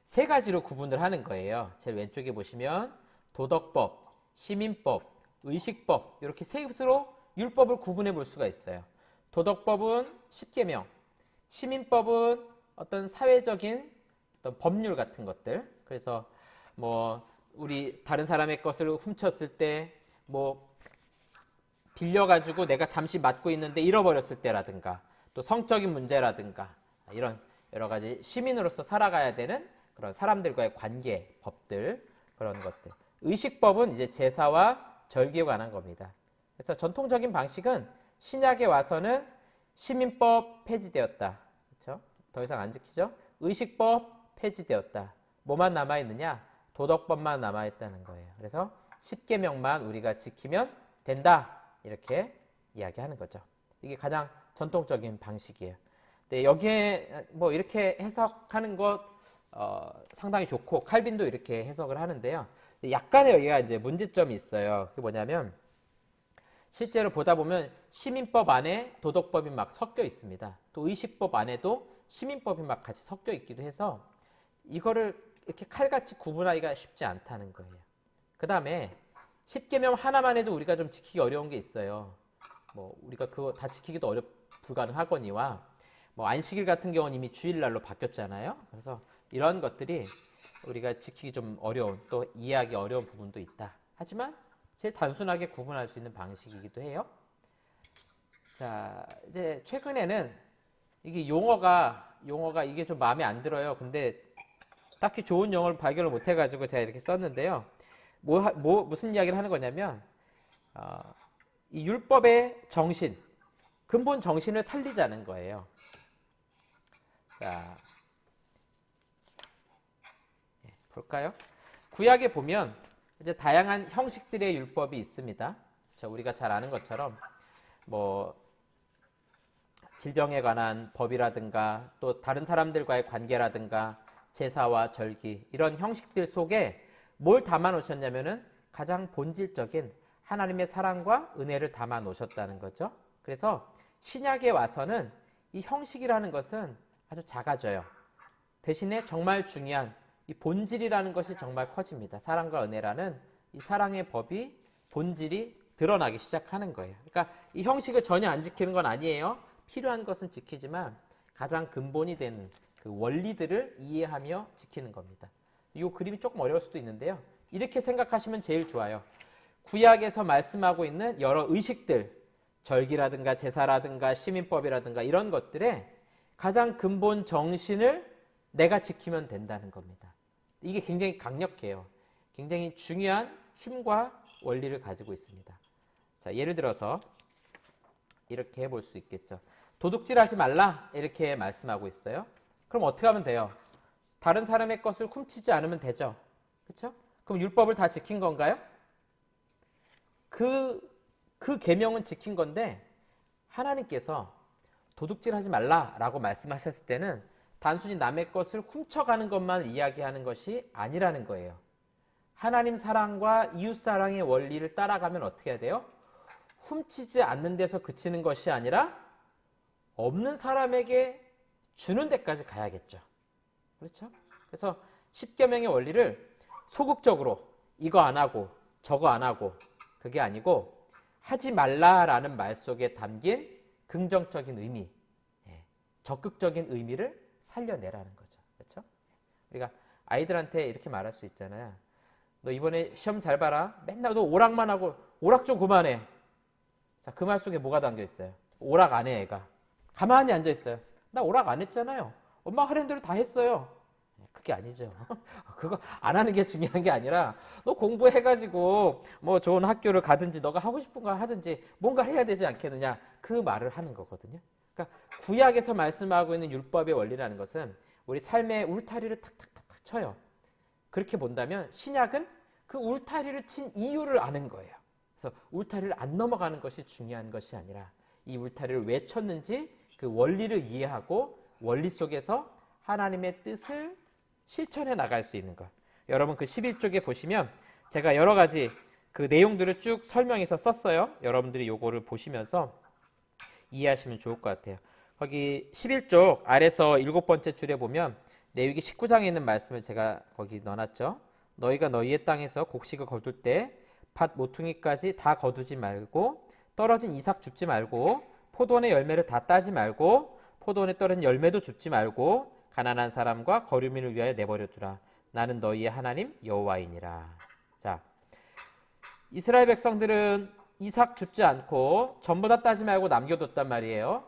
세 가지로 구분을 하는 거예요. 제일 왼쪽에 보시면 도덕법, 시민법, 의식법, 이렇게 셋으로 율법을 구분해 볼 수가 있어요. 도덕법은 10계명, 시민법은 어떤 사회적인 어떤 법률 같은 것들. 그래서 뭐 우리 다른 사람의 것을 훔쳤을 때, 뭐 빌려가지고 내가 잠시 맡고 있는데 잃어버렸을 때라든가, 또 성적인 문제라든가, 이런 여러 가지 시민으로서 살아가야 되는 그런 사람들과의 관계 법들, 그런 것들. 의식법은 이제 제사와 절기에 관한 겁니다. 그래서 전통적인 방식은 신약에 와서는 시민법 폐지되었다. 그렇죠? 더 이상 안 지키죠? 의식법 폐지되었다. 뭐만 남아있느냐? 도덕법만 남아있다는 거예요. 그래서 10계명만 우리가 지키면 된다. 이렇게 이야기하는 거죠. 이게 가장 전통적인 방식이에요. 근데 여기에 뭐 이렇게 해석하는 것 상당히 좋고, 칼빈도 이렇게 해석을 하는데요. 약간의 여기가 이제 문제점이 있어요. 그게 뭐냐면, 실제로 보다 보면 시민법 안에 도덕법이 막 섞여 있습니다. 또 의식법 안에도 시민법이 막 같이 섞여 있기도 해서 이거를 이렇게 칼같이 구분하기가 쉽지 않다는 거예요. 그 다음에 10계명 하나만 해도 우리가 좀 지키기 어려운 게 있어요. 뭐 우리가 그거 다 지키기도 불가능하거니와, 뭐 안식일 같은 경우는 이미 주일날로 바뀌었잖아요. 그래서 이런 것들이 우리가 지키기 좀 어려운, 또 이해하기 어려운 부분도 있다. 하지만 제일 단순하게 구분할 수 있는 방식이기도 해요. 자, 이제 최근에는 이게 용어가 이게 좀 마음에 안 들어요. 근데 딱히 좋은 용어를 발견을 못 해가지고 제가 이렇게 썼는데요. 무슨 이야기를 하는 거냐면, 이 율법의 정신, 근본 정신을 살리자는 거예요. 자, 볼까요? 구약에 보면 이제 다양한 형식들의 율법이 있습니다. 우리가 잘 아는 것처럼 뭐 질병에 관한 법이라든가 또 다른 사람들과의 관계라든가 제사와 절기 이런 형식들 속에 뭘 담아 놓으셨냐면은 가장 본질적인 하나님의 사랑과 은혜를 담아 놓으셨다는 거죠. 그래서 신약에 와서는 이 형식이라는 것은 아주 작아져요. 대신에 정말 중요한 이 본질이라는 것이 정말 커집니다. 사랑과 은혜라는 이 사랑의 법이 본질이 드러나기 시작하는 거예요. 그러니까 이 형식을 전혀 안 지키는 건 아니에요. 필요한 것은 지키지만 가장 근본이 되는 그 원리들을 이해하며 지키는 겁니다. 이 그림이 조금 어려울 수도 있는데요. 이렇게 생각하시면 제일 좋아요. 구약에서 말씀하고 있는 여러 의식들, 절기라든가 제사라든가 시민법이라든가 이런 것들의 가장 근본 정신을 내가 지키면 된다는 겁니다. 이게 굉장히 강력해요. 굉장히 중요한 힘과 원리를 가지고 있습니다. 자, 예를 들어서 이렇게 해볼 수 있겠죠. 도둑질하지 말라 이렇게 말씀하고 있어요. 그럼 어떻게 하면 돼요? 다른 사람의 것을 훔치지 않으면 되죠. 그렇죠? 그럼 율법을 다 지킨 건가요? 그 계명은 지킨 건데 하나님께서 도둑질하지 말라라고 말씀하셨을 때는 단순히 남의 것을 훔쳐가는 것만 이야기하는 것이 아니라는 거예요. 하나님 사랑과 이웃 사랑의 원리를 따라가면 어떻게 해야 돼요? 훔치지 않는 데서 그치는 것이 아니라 없는 사람에게 주는 데까지 가야겠죠. 그렇죠? 그래서 십계명의 원리를 소극적으로 이거 안 하고 저거 안 하고 그게 아니고 하지 말라라는 말 속에 담긴 긍정적인 의미, 적극적인 의미를 살려내라는 거죠. 그렇죠? 우리가 아이들한테 이렇게 말할 수 있잖아요. 너 이번에 시험 잘 봐라. 맨날 너 오락만 하고 오락 좀 그만해. 자, 그 말 속에 뭐가 담겨 있어요? 오락 안 해, 애가. 가만히 앉아 있어요. 나 오락 안 했잖아요. 엄마 하라는 대로 다 했어요. 그게 아니죠. 그거 안 하는 게 중요한 게 아니라 너 공부해가지고 뭐 좋은 학교를 가든지 너가 하고 싶은 거 하든지 뭔가 해야 되지 않겠느냐. 그 말을 하는 거거든요. 그러니까 구약에서 말씀하고 있는 율법의 원리라는 것은 우리 삶의 울타리를 탁탁탁탁 쳐요. 그렇게 본다면 신약은 그 울타리를 친 이유를 아는 거예요. 그래서 울타리를 안 넘어가는 것이 중요한 것이 아니라 이 울타리를 왜 쳤는지 그 원리를 이해하고 원리 속에서 하나님의 뜻을 실천해 나갈 수 있는 것. 여러분 그 11쪽에 보시면 제가 여러 가지 그 내용들을 쭉 설명해서 썼어요. 여러분들이 요거를 보시면서 이해하시면 좋을 것 같아요. 거기 11쪽 아래서 7번째 줄에 보면 레위기 19장에 있는 말씀을 제가 거기 넣어놨죠. 너희가 너희의 땅에서 곡식을 거둘 때 밭 모퉁이까지 다 거두지 말고 떨어진 이삭 줍지 말고 포도원의 열매를 다 따지 말고 포도원에 떨어진 열매도 줍지 말고 가난한 사람과 거류민을 위하여 내버려 두라. 나는 너희의 하나님 여호와이니라. 자, 이스라엘 백성들은 이삭 줍지 않고 전부 다 따지 말고 남겨뒀단 말이에요.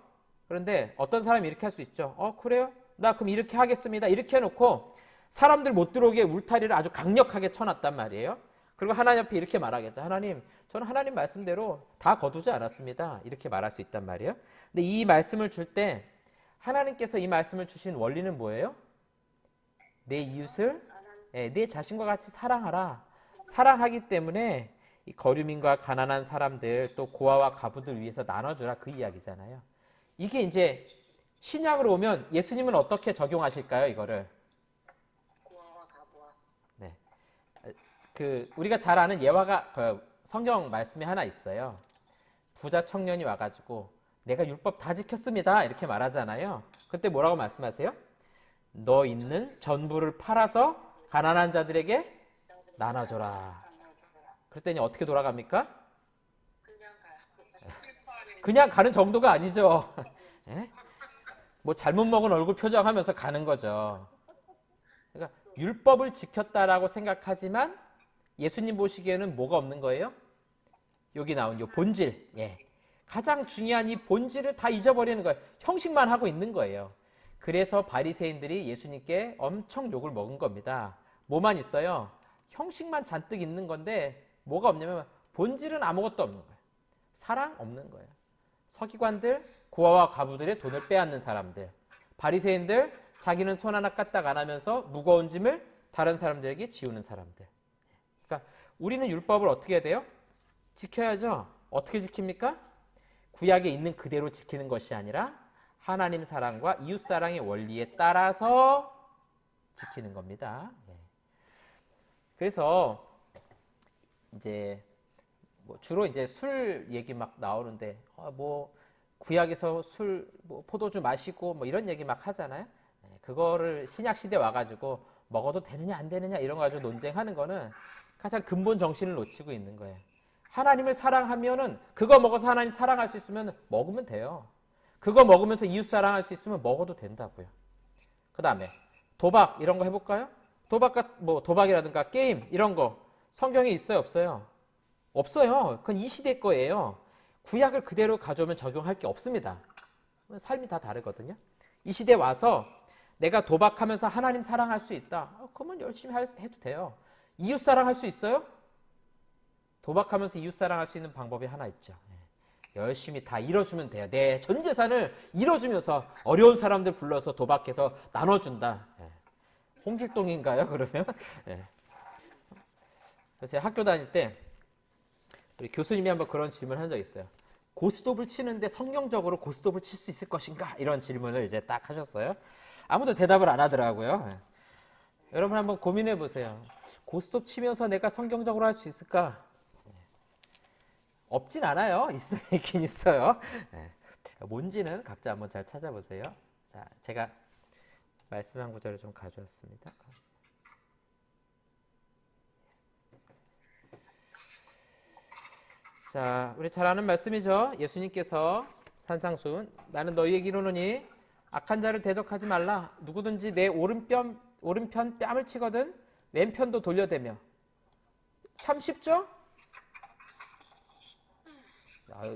그런데 어떤 사람이 이렇게 할 수 있죠. 그래요? 나 그럼 이렇게 하겠습니다. 이렇게 해놓고 사람들 못 들어오게 울타리를 아주 강력하게 쳐놨단 말이에요. 그리고 하나님 앞에 이렇게 말하겠죠. 하나님, 저는 하나님 말씀대로 다 거두지 않았습니다. 이렇게 말할 수 있단 말이에요. 근데 이 말씀을 줄 때 하나님께서 이 말씀을 주신 원리는 뭐예요? 내 이웃을 내 자신과 같이 사랑하라. 사랑하기 때문에 이 거류민과 가난한 사람들 또 고아와 과부들 위해서 나눠주라 그 이야기잖아요. 이게 이제 신약으로 오면 예수님은 어떻게 적용하실까요? 이거를 고아와 과부와. 네, 그 우리가 잘 아는 예화가 성경 말씀에 하나 있어요. 부자 청년이 와가지고 내가 율법 다 지켰습니다 이렇게 말하잖아요. 그때 뭐라고 말씀하세요? 너 있는 전부를 팔아서 가난한 자들에게 나눠줘라. 그랬더니 어떻게 돌아갑니까? 그냥 가는 정도가 아니죠. 뭐 잘못 먹은 얼굴 표정하면서 가는 거죠. 그러니까 율법을 지켰다라고 생각하지만 예수님 보시기에는 뭐가 없는 거예요? 여기 나온 요 본질, 예. 가장 중요한 이 본질을 다 잊어버리는 거예요. 형식만 하고 있는 거예요. 그래서 바리새인들이 예수님께 엄청 욕을 먹은 겁니다. 뭐만 있어요? 형식만 잔뜩 있는 건데 뭐가 없냐면 본질은 아무것도 없는 거예요. 사랑 없는 거예요. 서기관들, 고아와 과부들의 돈을 빼앗는 사람들, 바리새인들, 자기는 손 하나 까딱 안 하면서 무거운 짐을 다른 사람들에게 지우는 사람들. 그러니까 우리는 율법을 어떻게 해야 돼요? 지켜야죠. 어떻게 지킵니까? 구약에 있는 그대로 지키는 것이 아니라 하나님 사랑과 이웃 사랑의 원리에 따라서 지키는 겁니다. 그래서 이제 뭐 주로 이제 술 얘기 막 나오는데 뭐 구약에서 술 뭐 포도주 마시고 뭐 이런 얘기 막 하잖아요. 그거를 신약 시대 와가지고 먹어도 되느냐 안 되느냐 이런 거 가지고 논쟁하는 거는 가장 근본 정신을 놓치고 있는 거예요. 하나님을 사랑하면은 그거 먹어서 하나님 사랑할 수 있으면 먹으면 돼요. 그거 먹으면서 이웃 사랑할 수 있으면 먹어도 된다고요. 그 다음에 도박 이런 거 해볼까요? 도박이라든가 게임 이런 거 성경에 있어요, 없어요? 없어요. 그건 이 시대 거예요. 구약을 그대로 가져오면 적용할 게 없습니다. 삶이 다 다르거든요. 이 시대에 와서 내가 도박하면서 하나님 사랑할 수 있다. 그러면 열심히 해도 돼요. 이웃 사랑할 수 있어요? 도박하면서 이웃 사랑할 수 있는 방법이 하나 있죠. 열심히 다 잃어주면 돼요. 내 전 재산을 잃어주면서 어려운 사람들 불러서 도박해서 나눠준다. 홍길동인가요, 그러면? 그래서 제가 학교 다닐 때 우리 교수님이 한번 그런 질문을 한 적이 있어요. 고스톱을 치는데 성경적으로 고스톱을 칠 수 있을 것인가? 이런 질문을 이제 딱 하셨어요. 아무도 대답을 안 하더라고요. 여러분 한번 고민해 보세요. 고스톱 치면서 내가 성경적으로 할 수 있을까? 없진 않아요. 있긴 있어요. 뭔지는 각자 한번 잘 찾아보세요. 자, 제가 말씀한 구절을 좀 가져왔습니다. 자, 우리 잘 아는 말씀이죠. 예수님께서 산상수훈 나는 너희에게 이르노니 악한 자를 대적하지 말라. 누구든지 내 오른편 뺨을 치거든 왼편도 돌려대며. 참 쉽죠?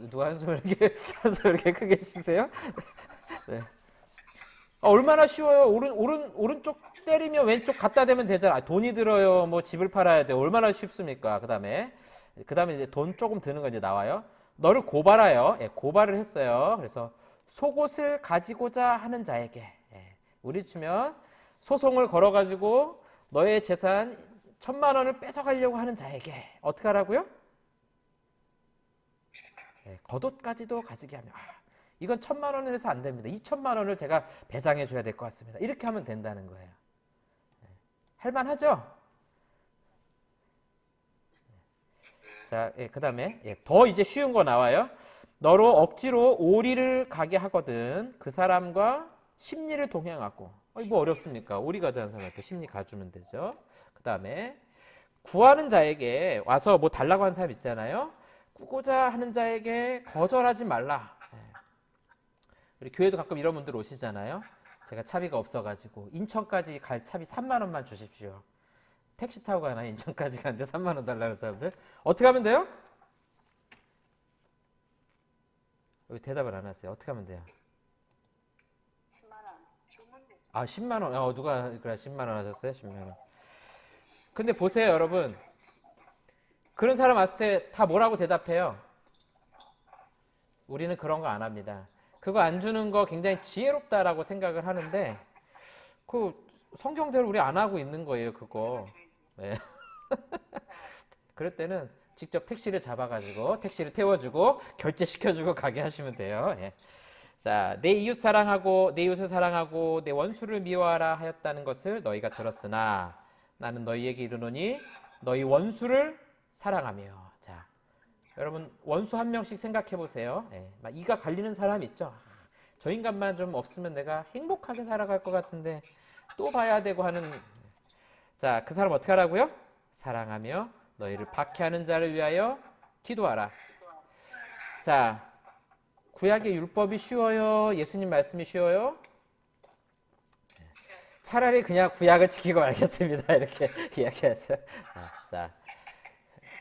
누가 한숨을 이렇게 크게 쉬세요? 네. 얼마나 쉬워요. 오른쪽 때리면 왼쪽 갖다 대면 되잖아. 돈이 들어요. 뭐 집을 팔아야 돼. 얼마나 쉽습니까? 그다음에 이제 돈 조금 드는 거 이제 나와요. 너를 고발하여. 고발을 했어요. 그래서 속옷을 가지고자 하는 자에게. 우리 치면 소송을 걸어가지고 너의 재산 1,000만 원을 뺏어가려고 하는 자에게 어떻게 하라고요? 겉옷까지도 가지게 하면 이건 1,000만 원을 해서 안 됩니다. 2,000만 원을 제가 배상해 줘야 될 것 같습니다. 이렇게 하면 된다는 거예요. 할만하죠? 자, 그 다음에 더 이제 쉬운 거 나와요. 너로 억지로 오리를 가게 하거든 그 사람과 심리를 동행하고. 뭐 어렵습니까? 오리 가자는 사람한테 심리 가주면 되죠. 그 다음에 구하는 자에게 와서 뭐 달라고 하는 사람 있잖아요. 꾸고자 하는 자에게 거절하지 말라. 우리 교회도 가끔 이런 분들 오시잖아요. 제가 차비가 없어가지고 인천까지 갈 차비 3만 원만 주십시오. 택시 타고 가나 인천까지 가는데 3만 원 달라는 사람들 어떻게 하면 돼요? 왜 대답을 안 하세요? 어떻게 하면 돼요? 10만 원 주면 되죠. 10만 원. 누가 그래 10만 원 하셨어요? 10만 원. 근데 보세요, 여러분. 그런 사람 왔을 때 다 뭐라고 대답해요? 우리는 그런 거 안 합니다. 그거 안 주는 거 굉장히 지혜롭다라고 생각을 하는데 그 성경대로 우리 안 하고 있는 거예요, 그거. 네. 그럴 때는 직접 택시를 잡아가지고 택시를 태워주고 결제시켜주고 가게 하시면 돼요. 자, 내 이웃을 사랑하고 내 원수를 미워하라 하였다는 것을 너희가 들었으나 나는 너희에게 이르노니 너희 원수를 사랑하며. 자, 여러분 원수 한 명씩 생각해 보세요. 막 이가 갈리는 사람 있죠. 저 인간만 좀 없으면 내가 행복하게 살아갈 것 같은데 또 봐야 되고 하는. 자, 그 사람 어떻게 하라고요? 사랑하며 너희를 박해하는 자를 위하여 기도하라. 자, 구약의 율법이 쉬워요? 예수님 말씀이 쉬워요? 차라리 그냥 구약을 지키고 말겠습니다. 이렇게 이야기하죠. 자,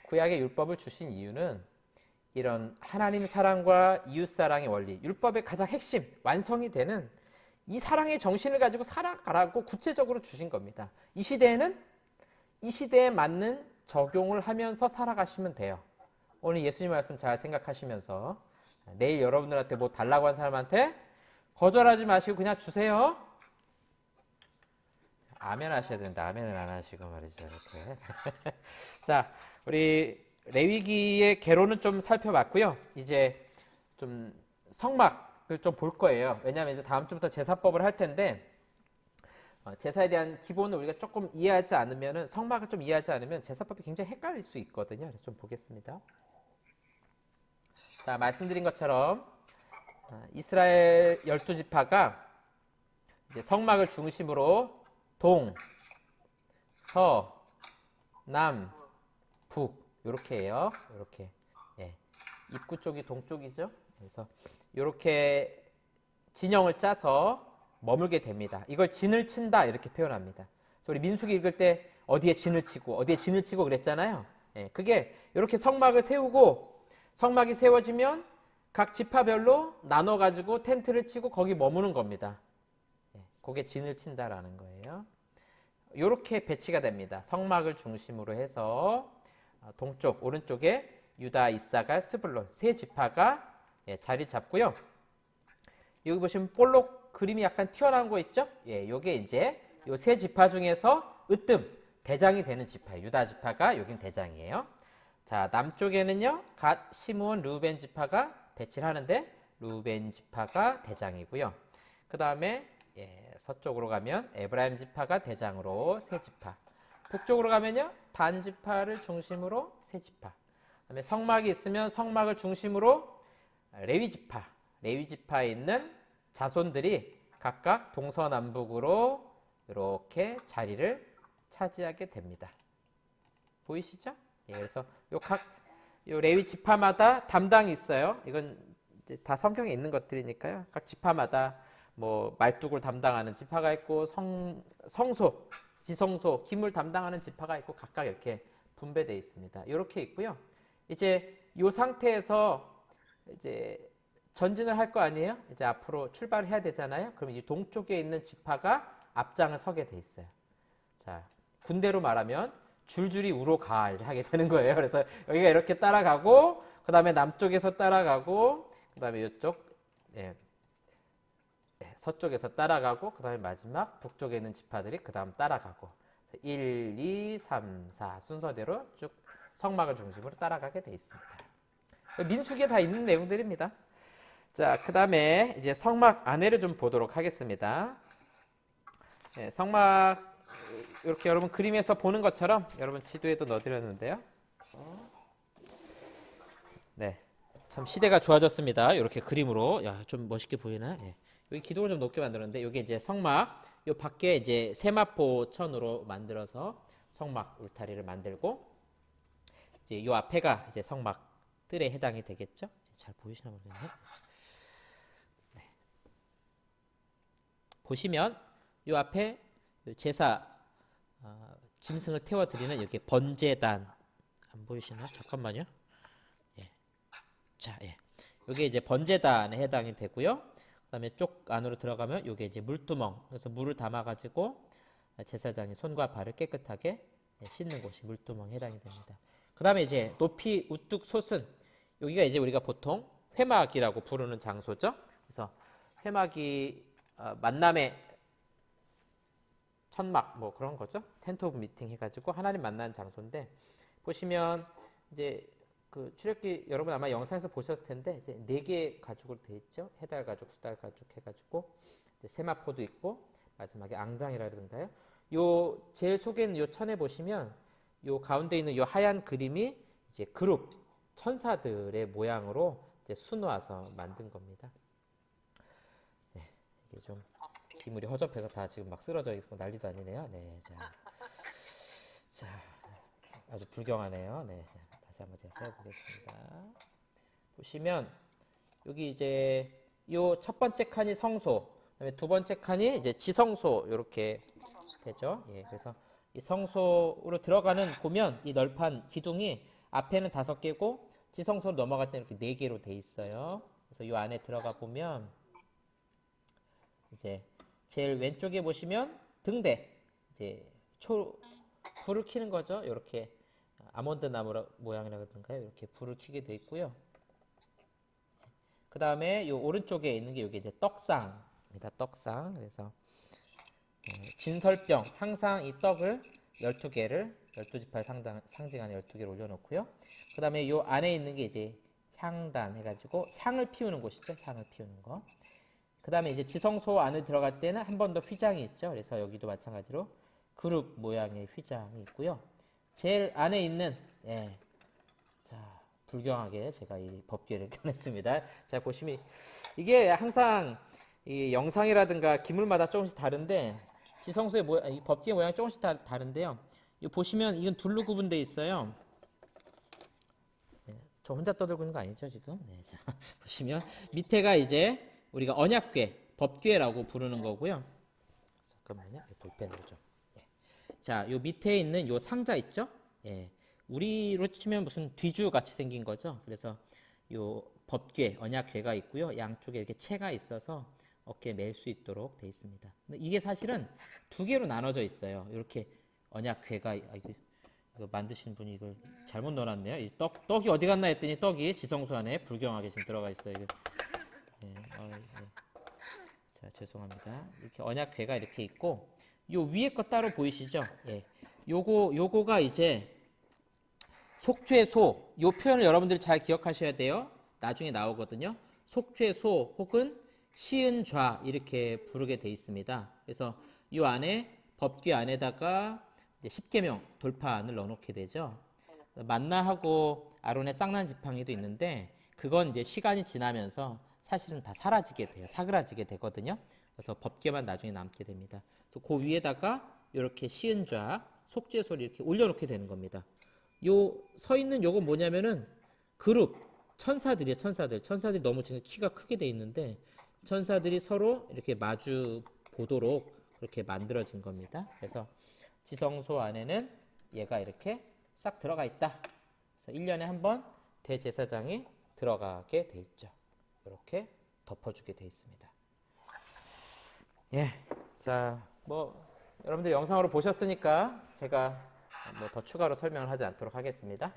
구약의 율법을 주신 이유는 이런 하나님 사랑과 이웃 사랑의 원리, 율법의 가장 핵심, 완성이 되는 이 사랑의 정신을 가지고 살아가라고 구체적으로 주신 겁니다. 이 시대에는 이 시대에 맞는 적용을 하면서 살아가시면 돼요. 오늘 예수님 말씀 잘 생각하시면서 내일 여러분들한테 뭐 달라고 한 사람한테 거절하지 마시고 그냥 주세요. 아멘 하셔야 된다. 아멘을 안 하시고 말이죠. 이렇게. 자, 우리 레위기의 개론은 좀 살펴봤고요. 이제 좀 성막을 좀 볼 거예요. 왜냐하면 이제 다음 주부터 제사법을 할 텐데 제사에 대한 기본을 우리가 조금 이해하지 않으면은 성막을 좀 이해하지 않으면 제사법이 굉장히 헷갈릴 수 있거든요. 그래서 좀 보겠습니다. 자, 말씀드린 것처럼 이스라엘 12지파가 이제 성막을 중심으로 동, 서, 남, 북 이렇게 해요. 이렇게 입구 쪽이 동쪽이죠. 그래서 이렇게 진영을 짜서 머물게 됩니다. 이걸 진을 친다 이렇게 표현합니다. 그래서 우리 민수기 읽을 때 어디에 진을 치고 어디에 진을 치고 그랬잖아요. 그게 이렇게 성막을 세우고 성막이 세워지면 각 지파별로 나눠가지고 텐트를 치고 거기 머무는 겁니다. 그게 진을 친다라는 거예요. 이렇게 배치가 됩니다. 성막을 중심으로 해서 동쪽, 오른쪽에 유다, 이사갈, 스불론 세 지파가 자리 잡고요. 여기 보시면 볼록 그림이 약간 튀어나온 거 있죠? 요게 이제 요 세 지파 중에서 으뜸 대장이 되는 지파예요. 유다 지파가 여긴 대장이에요. 자, 남쪽에는요, 갓, 시므온, 르우벤 지파가 배치를 하는데 르우벤 지파가 대장이고요. 그 다음에 서쪽으로 가면 에브라임 지파가 대장으로 세 지파. 북쪽으로 가면요, 단 지파를 중심으로 세 지파. 그다음에 성막이 있으면 성막을 중심으로 레위 지파. 레위 지파에 있는 자손들이 각각 동서남북으로 이렇게 자리를 차지하게 됩니다. 보이시죠? 그래서 요 레위 지파마다 담당이 있어요. 이건 이제 다 성경에 있는 것들이니까요. 각 지파마다 뭐 말뚝을 담당하는 지파가 있고 성소, 지성소, 기물 담당하는 지파가 있고 각각 이렇게 분배되어 있습니다. 이렇게 있고요. 이제 이 상태에서 이제 전진을 할 거 아니에요? 이제 앞으로 출발을 해야 되잖아요. 그럼 이 동쪽에 있는 지파가 앞장을 서게 돼 있어요. 자, 군대로 말하면 줄줄이 우로 가 이렇게 하게 되는 거예요. 그래서 여기가 이렇게 따라가고 그 다음에 남쪽에서 따라가고 그 다음에 이쪽 서쪽에서 따라가고 그 다음에 마지막 북쪽에 있는 지파들이 그 다음 따라가고 1, 2, 3, 4 순서대로 쭉 성막을 중심으로 따라가게 돼 있습니다. 민수기에 다 있는 내용들입니다. 자, 그 다음에 이제 성막 안에를 좀 보도록 하겠습니다. 성막 이렇게 여러분 그림에서 보는 것처럼 여러분 지도에도 넣어드렸는데요. 네, 참 시대가 좋아졌습니다. 이렇게 그림으로 좀 멋있게 보이나? 여기 기둥을 좀 높게 만들었는데 여기 이제 성막 요 밖에 이제 세마포 천으로 만들어서 성막 울타리를 만들고 이제 요 앞에가 이제 성막 뜰에 해당이 되겠죠? 잘 보이시나 모르겠네. 네. 보시면 요 앞에 제사 짐승을 태워드리는 여기 번제단 안 보이시나? 잠깐만요. 자, 여기 이제 번제단에 해당이 되고요. 그다음에 쪽 안으로 들어가면 여기 이제 물두멍, 그래서 물을 담아가지고 제사장이 손과 발을 깨끗하게 씻는 곳이 물두멍에 해당이 됩니다. 그다음에 이제 높이 우뚝 솟은 여기가 이제 우리가 보통 회막이라고 부르는 장소죠. 그래서 회막이 만남의 천막 뭐 그런 거죠. 텐트 오브 미팅 해가지고 하나님 만나는 장소인데 보시면 이제 그 출애굽기 여러분 아마 영상에서 보셨을 텐데 이제 4개 가죽으로 돼 있죠. 해달 가죽, 수달 가죽 해가지고 이제 세마포도 있고 마지막에 앙장이라든가요. 요 제일 속에 있는 요 천에 보시면 요 가운데 있는 요 하얀 그림이 이제 그룹 천사들의 모양으로 이제 수놓아서 만든 겁니다. 네, 이게 좀 기물이 허접해서 다 지금 막 쓰러져 있고 난리도 아니네요. 네, 자 아주 불경하네요. 네, 자, 다시 한번 제가 세워보겠습니다. 보시면 여기 이제 요 첫 번째 칸이 성소, 그다음에 두 번째 칸이 이제 지성소 이렇게 되죠. 그래서 이 성소로 들어가는 보면 이 널판 기둥이 앞에는 5개고 지성소로 넘어갈 때 이렇게 4개로 돼 있어요. 그래서 이 안에 들어가 보면 이제 제일 왼쪽에 보시면 등대, 이제 불을 켜는 거죠. 이렇게 아몬드 나무 모양이라든가요. 이렇게 불을 켜게 돼 있고요. 그 다음에 이 오른쪽에 있는 게 이게 이제 떡상입니다. 떡상. 그래서 진설병, 항상 이 떡을 12개를 12지파를 상징하는 12개를 올려놓고요. 그 다음에 이 안에 있는 게 이제 향단 해가지고 향을 피우는 곳이죠. 향을 피우는 거. 그 다음에 이제 지성소 안을 들어갈 때는 한 번 더 휘장이 있죠. 그래서 여기도 마찬가지로 그룹 모양의 휘장이 있고요. 제일 안에 있는 자 불경하게 제가 이 법궤를 껴냈습니다. 자 보시면 이게 항상 이 영상이라든가 기물마다 조금씩 다른데 지성소의 이 법궤 모양이 조금씩 다른데요. 이 보시면 이건 둘로 구분되어 있어요. 저 혼자 떠들고 있는 거 아니죠 지금? 네, 자 보시면 밑에가 이제 우리가 언약궤, 법궤라고 부르는 거고요. 잠깐만요, 볼펜으로 좀. 자, 요 밑에 있는 요 상자 있죠? 예, 우리로 치면 무슨 뒤주 같이 생긴 거죠. 그래서 요 법궤, 언약궤가 있고요. 양쪽에 이렇게 채가 있어서 어깨에 멜 수 있도록 돼 있습니다. 근데 이게 사실은 2개로 나눠져 있어요. 이렇게 언약궤가 이거 만드신 분이 이걸 잘못 넣어놨네요. 이 떡이 어디 갔나 했더니 떡이 지성소 안에 불경하게 지금 들어가 있어요. 이거. 자, 죄송합니다. 이렇게 언약궤가 이렇게 있고, 요 위에 거 따로 보이시죠? 예. 요거가 이제 속죄소, 요 표현을 여러분들이 잘 기억하셔야 돼요. 나중에 나오거든요. 속죄소 혹은 시은좌 이렇게 부르게 돼 있습니다. 그래서 요 안에 법궤 안에다가 이제 십계명 돌판을 넣어놓게 되죠. 만나하고 아론의 쌍난 지팡이도 있는데 그건 이제 시간이 지나면서 사실은 다 사라지게 돼요. 사그라지게 되거든요. 그래서 법궤만 나중에 남게 됩니다. 그래서 그 위에다가 이렇게 시은좌, 속죄소를 이렇게 올려놓게 되는 겁니다. 요 서 있는 요거 뭐냐면은 그룹 천사들이에요. 천사들이 너무 지금 키가 크게 돼 있는데 천사들이 서로 이렇게 마주 보도록 그렇게 만들어진 겁니다. 그래서 지성소 안에는 얘가 이렇게 싹 들어가 있다. 그래서 1년에 한 번 대제사장이 들어가게 돼 있죠. 이렇게 덮어주게 돼 있습니다. 예, 자, 뭐 여러분들 영상으로 보셨으니까 제가 뭐 더 추가로 설명을 하지 않도록 하겠습니다.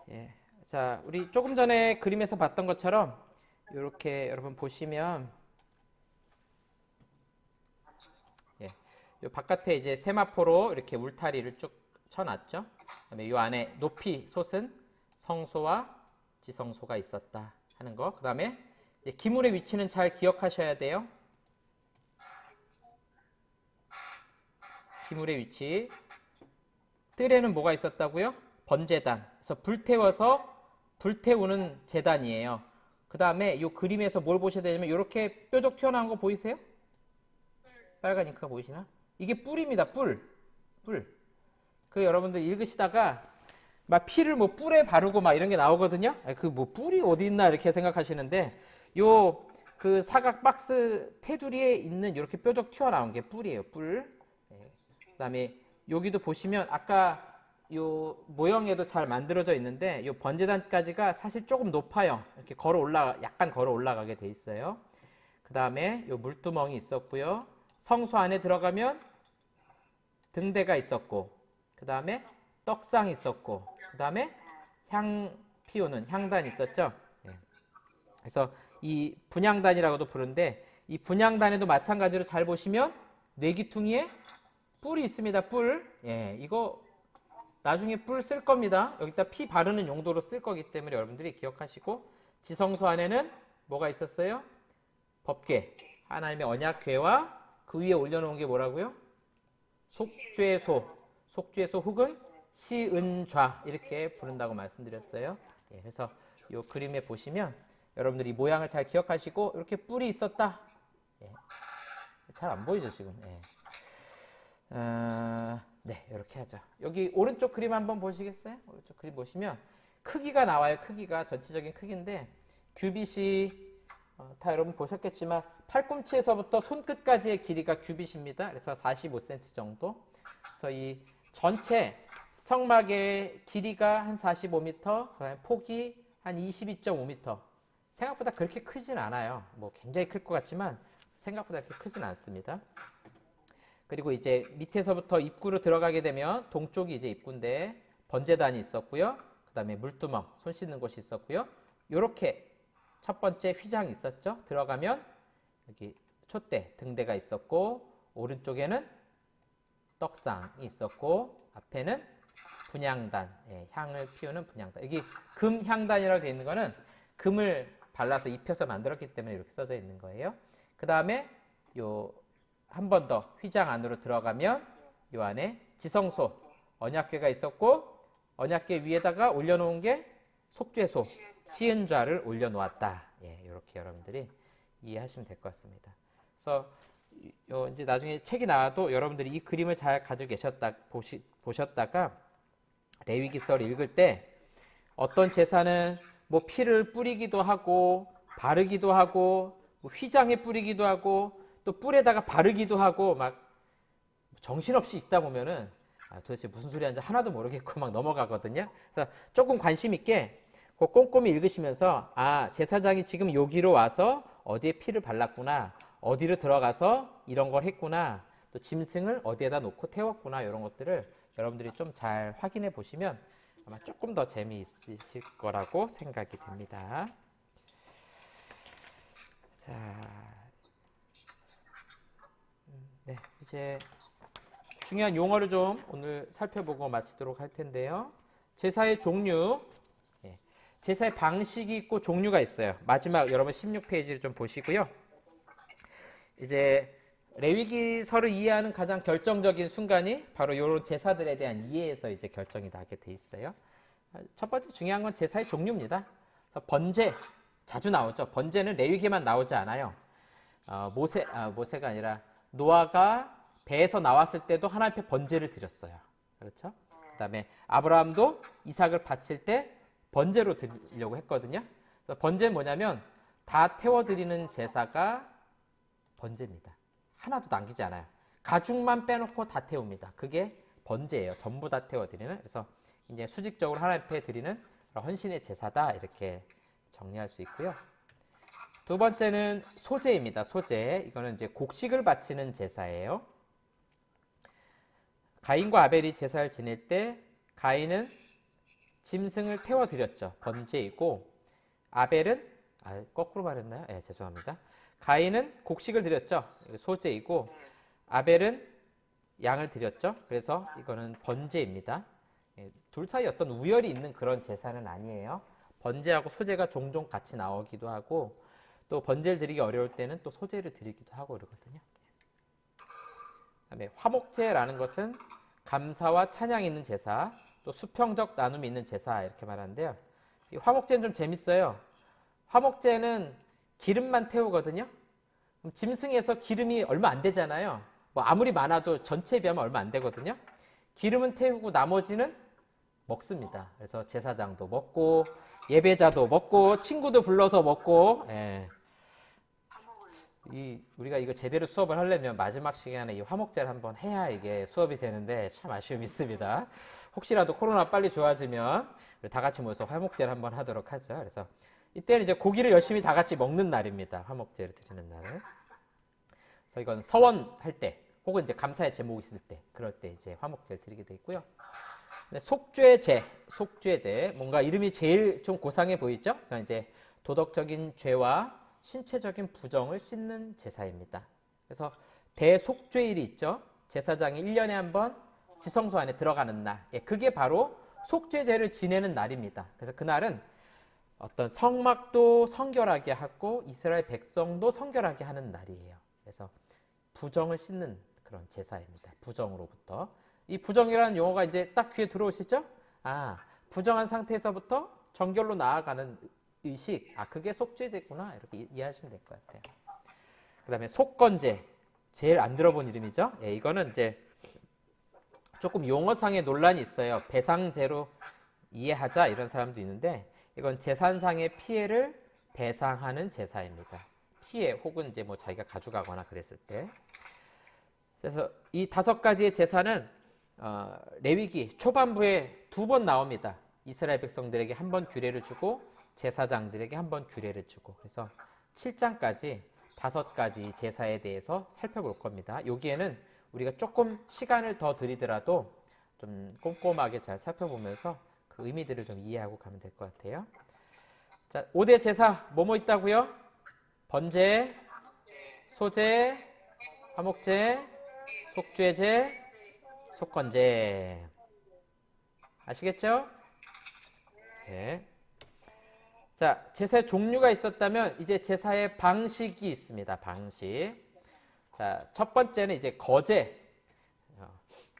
예. 자, 우리 조금 전에 그림에서 봤던 것처럼 이렇게 여러분 보시면 요 바깥에 이제 세마포로 이렇게 울타리를 쭉 쳐놨죠. 그다음에 요 안에 높이 솟은 성소와 지성소가 있었다 하는 거. 그다음에 기물의 위치는 잘 기억하셔야 돼요. 기물의 위치. 뜰에는 뭐가 있었다고요? 번제단. 그래서 불태우는 제단이에요. 그 다음에 이 그림에서 뭘 보셔야 되냐면 이렇게 뾰족 튀어나온 거 보이세요? 빨간 잉크가 보이시나? 이게 뿔입니다. 뿔. 그 여러분들 읽으시다가 막 피를 뭐 뿔에 바르고 막 이런 게 나오거든요. 그 뭐 뿔이 어디 있나 이렇게 생각하시는데 요 그 사각 박스 테두리에 있는 이렇게 뾰족 튀어나온 게 뿔이에요. 뿔. 그다음에 여기도 보시면 아까 요 모형에도 잘 만들어져 있는데 요 번제단까지가 사실 조금 높아요. 이렇게 약간 걸어 올라가게 돼 있어요. 그 다음에 요 물두멍이 있었고요. 성소 안에 들어가면 등대가 있었고, 그 다음에 떡상이 있었고, 그 다음에 향 피우는 향단이 있었죠. 그래서 이 분향단이라고도 부르는데 이 분향단에도 마찬가지로 잘 보시면 뇌기퉁이에 뿔이 있습니다. 뿔. 이거 나중에 뿔 쓸 겁니다. 여기다 피 바르는 용도로 쓸 거기 때문에 여러분들이 기억하시고, 지성소 안에는 뭐가 있었어요? 법궤, 하나님의 언약궤와 그 위에 올려놓은 게 뭐라고요? 속죄소 혹은 시은좌 이렇게 부른다고 말씀드렸어요. 그래서 이 그림에 보시면 여러분들이 모양을 잘 기억하시고 이렇게 뿔이 있었다. 잘 안 보이죠 지금? 네, 이렇게 하죠. 여기 오른쪽 그림 한번 보시겠어요? 오른쪽 그림 보시면 크기가 나와요. 크기가 전체적인 크기인데 규빗이 다 여러분 보셨겠지만 팔꿈치에서부터 손끝까지의 길이가 규빗입니다. 그래서 45cm 정도. 그래서 이 전체 성막의 길이가 한 45m, 그다음에 폭이 한 22.5m. 생각보다 그렇게 크진 않아요. 뭐 굉장히 클 것 같지만 생각보다 그렇게 크진 않습니다. 그리고 이제 밑에서부터 입구로 들어가게 되면 동쪽이 이제 입구인데 번제단이 있었고요. 그 다음에 물두멍, 손 씻는 곳이 있었고요. 요렇게 첫 번째 휘장이 있었죠. 들어가면 여기 촛대, 등대가 있었고 오른쪽에는 떡상이 있었고 앞에는 분향단, 예, 향을 피우는 분향단. 여기 금향단이라고 되어 있는 거는 금을 발라서 입혀서 만들었기 때문에 이렇게 써져 있는 거예요. 그 다음에 요 한 번 더 휘장 안으로 들어가면 요 안에 지성소, 언약궤가 있었고 언약궤 위에다가 올려놓은 게 속죄소, 시은좌를 올려놓았다. 예, 이렇게 여러분들이 이해하시면 될 것 같습니다. 그래서 이제 나중에 책이 나와도 여러분들이 이 그림을 잘 가지고 보셨다가 레위기서를 읽을 때 어떤 제사는 뭐 피를 뿌리기도 하고 바르기도 하고 뭐 휘장에 뿌리기도 하고 또 뿔에다가 바르기도 하고 막 정신없이 읽다 보면은 도대체 무슨 소리 하는지 하나도 모르겠고 막 넘어가거든요. 그래서 조금 관심 있게 꼼꼼히 읽으시면서 제사장이 지금 여기로 와서 어디에 피를 발랐구나, 어디로 들어가서 이런 걸 했구나, 또 짐승을 어디에다 놓고 태웠구나, 이런 것들을 여러분들이 좀 잘 확인해 보시면 아마 조금 더 재미있으실 거라고 생각이 됩니다. 자, 네, 이제 중요한 용어를 좀 오늘 살펴보고 마치도록 할 텐데요. 제사의 종류, 제사의 방식이 있고 종류가 있어요. 마지막 여러분 16페이지를 좀 보시고요. 이제 레위기서를 이해하는 가장 결정적인 순간이 바로 이런 제사들에 대한 이해에서 이제 결정이 나게 돼 있어요. 첫 번째 중요한 건 제사의 종류입니다. 그래서 번제 자주 나오죠. 번제는 레위기만 나오지 않아요. 모세가 아니라 노아가 배에서 나왔을 때도 하나님 앞에 번제를 드렸어요. 그렇죠? 그다음에 아브라함도 이삭을 바칠 때 번제로 드리려고 했거든요. 그래서 번제는 뭐냐면 다 태워드리는 제사가 번제입니다. 하나도 남기지 않아요. 가죽만 빼놓고 다 태웁니다. 그게 번제예요. 전부 다 태워드리는. 그래서 이제 수직적으로 하나님 앞에 드리는 헌신의 제사다, 이렇게 정리할 수 있고요. 두 번째는 소제입니다. 소제. 이거는 이제 곡식을 바치는 제사예요. 가인과 아벨이 제사를 지낼 때 가인은 짐승을 태워드렸죠. 번제이고 아벨은 거꾸로 말했나요? 네, 죄송합니다. 가인은 곡식을 드렸죠. 소제이고 아벨은 양을 드렸죠. 그래서 이거는 번제입니다. 둘 사이 어떤 우열이 있는 그런 제사는 아니에요. 번제하고 소제가 종종 같이 나오기도 하고 또 번제를 드리기 어려울 때는 또 소제를 드리기도 하고 그러거든요. 그다음에 화목제라는 것은 감사와 찬양이 있는 제사, 또 수평적 나눔이 있는 제사, 이렇게 말하는데요. 이 화목제는 좀 재밌어요. 화목제는 기름만 태우거든요. 그럼 짐승에서 기름이 얼마 안 되잖아요. 뭐 아무리 많아도 전체에 비하면 얼마 안 되거든요. 기름은 태우고 나머지는 먹습니다. 그래서 제사장도 먹고 예배자도 먹고 친구도 불러서 먹고. 우리가 이거 제대로 수업을 하려면 마지막 시간에 이 화목제를 한번 해야 이게 수업이 되는데 참 아쉬움이 있습니다. 혹시라도 코로나 빨리 좋아지면 다 같이 모여서 화목제를 한번 하도록 하죠. 그래서 이때는 이제 고기를 열심히 다 같이 먹는 날입니다. 화목제를 드리는 날은. 그래서 이건 서원할 때 혹은 이제 감사의 제목이 있을 때, 그럴 때 이제 화목제를 드리게 돼 있고요. 속죄제, 뭔가 이름이 제일 좀 고상해 보이죠? 그러니까 이제 도덕적인 죄와 신체적인 부정을 씻는 제사입니다. 그래서 대속죄일이 있죠. 제사장이 1년에 한 번 지성소 안에 들어가는 날. 그게 바로 속죄제를 지내는 날입니다. 그래서 그날은 어떤 성막도 성결하게 하고 이스라엘 백성도 성결하게 하는 날이에요. 그래서 부정을 씻는 그런 제사입니다. 부정으로부터. 이 부정이라는 용어가 이제 딱 귀에 들어오시죠? 부정한 상태에서부터 정결로 나아가는 의식, 그게 속죄제구나, 이렇게 이해하시면 될 것 같아요. 그 다음에 속건제, 제일 안 들어본 이름이죠. 이거는 이제 조금 용어상의 논란이 있어요. 배상제로 이해하자 이런 사람도 있는데 이건 재산상의 피해를 배상하는 제사입니다. 피해 혹은 이제 뭐 자기가 가져가거나 그랬을 때. 그래서 이 5가지의 제사는 레위기 초반부에 2번 나옵니다. 이스라엘 백성들에게 한 번 규례를 주고 제사장들에게 한번 규례를 주고, 그래서 7장까지 5가지 제사에 대해서 살펴볼 겁니다. 여기에는 우리가 조금 시간을 더 들이더라도 좀 꼼꼼하게 잘 살펴보면서 그 의미들을 좀 이해하고 가면 될 것 같아요. 자, 5대 제사 뭐뭐 있다고요? 번제, 소제, 화목제, 속죄제, 속건제. 아시겠죠? 네. 자, 제사의 종류가 있었다면 이제 제사의 방식이 있습니다. 방식. 자, 첫 번째는 이제 거제.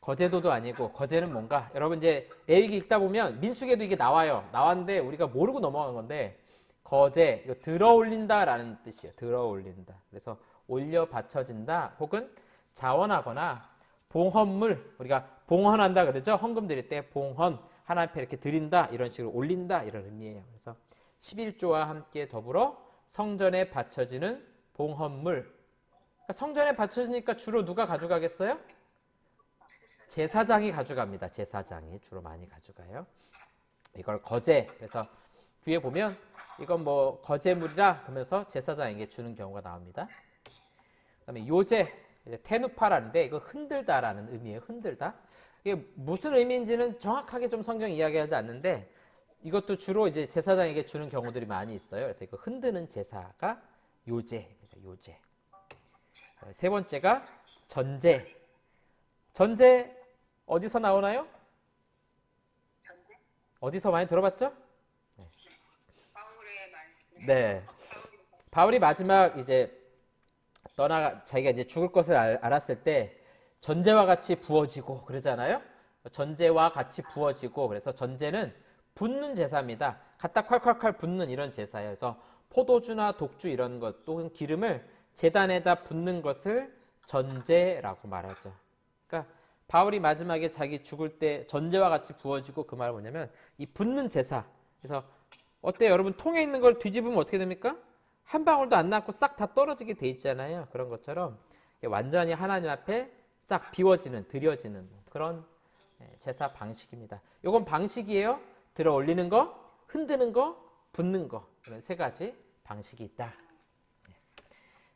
거제도도 아니고 거제는 뭔가? 여러분 이제 레위기 읽다 보면 민수기에도 이게 나와요. 나왔는데 우리가 모르고 넘어간 건데 거제, 이거 들어 올린다라는 뜻이에요. 들어 올린다. 그래서 올려 바쳐진다 혹은 자원하거나 봉헌물, 우리가 봉헌한다 그러죠. 헌금 드릴 때 봉헌, 하나님 앞에 이렇게 드린다 이런 식으로 올린다 이런 의미예요. 그래서 11조와 함께 더불어 성전에 바쳐지는 봉헌물. 그러니까 성전에 바쳐지니까 주로 누가 가져가겠어요? 제사장이 가져갑니다. 제사장이 주로 많이 가져가요. 이걸 거제. 그래서 뒤에 보면 이건 뭐 거제물이라 그러면서 제사장에게 주는 경우가 나옵니다. 그다음에 요제, 테누파라는데 이거 흔들다라는 의미예요. 흔들다. 이게 무슨 의미인지는 정확하게 좀 성경 이야기하지 않는데 이것도 주로 이제 제사장에게 주는 경우들이 많이 있어요. 그래서 이거 흔드는 제사가 요제입니다. 요제. 세 번째가 전제. 전제 어디서 나오나요? 전제? 어디서 많이 들어봤죠? 바울의 말씀. 네. 바울이 마지막 이제 자기가 이제 죽을 것을 알았을 때 전제와 같이 부어지고 그러잖아요. 전제와 같이 부어지고, 그래서 전제는 붓는 제사입니다. 갖다 콸콸콸 붓는 이런 제사예요. 그래서 포도주나 독주 이런 것 또는 기름을 제단에다 붓는 것을 전제라고 말하죠. 그러니까 바울이 마지막에 자기 죽을 때 전제와 같이 부어지고, 그 말은 뭐냐면 이 붓는 제사. 그래서 어때요? 여러분 통에 있는 걸 뒤집으면 어떻게 됩니까? 한 방울도 안 남고 싹 다 떨어지게 돼 있잖아요. 그런 것처럼 완전히 하나님 앞에 싹 비워지는, 드려지는 그런 제사 방식입니다. 이건 방식이에요. 들어 올리는 거, 흔드는 거, 붓는 거, 이런 세 가지 방식이 있다.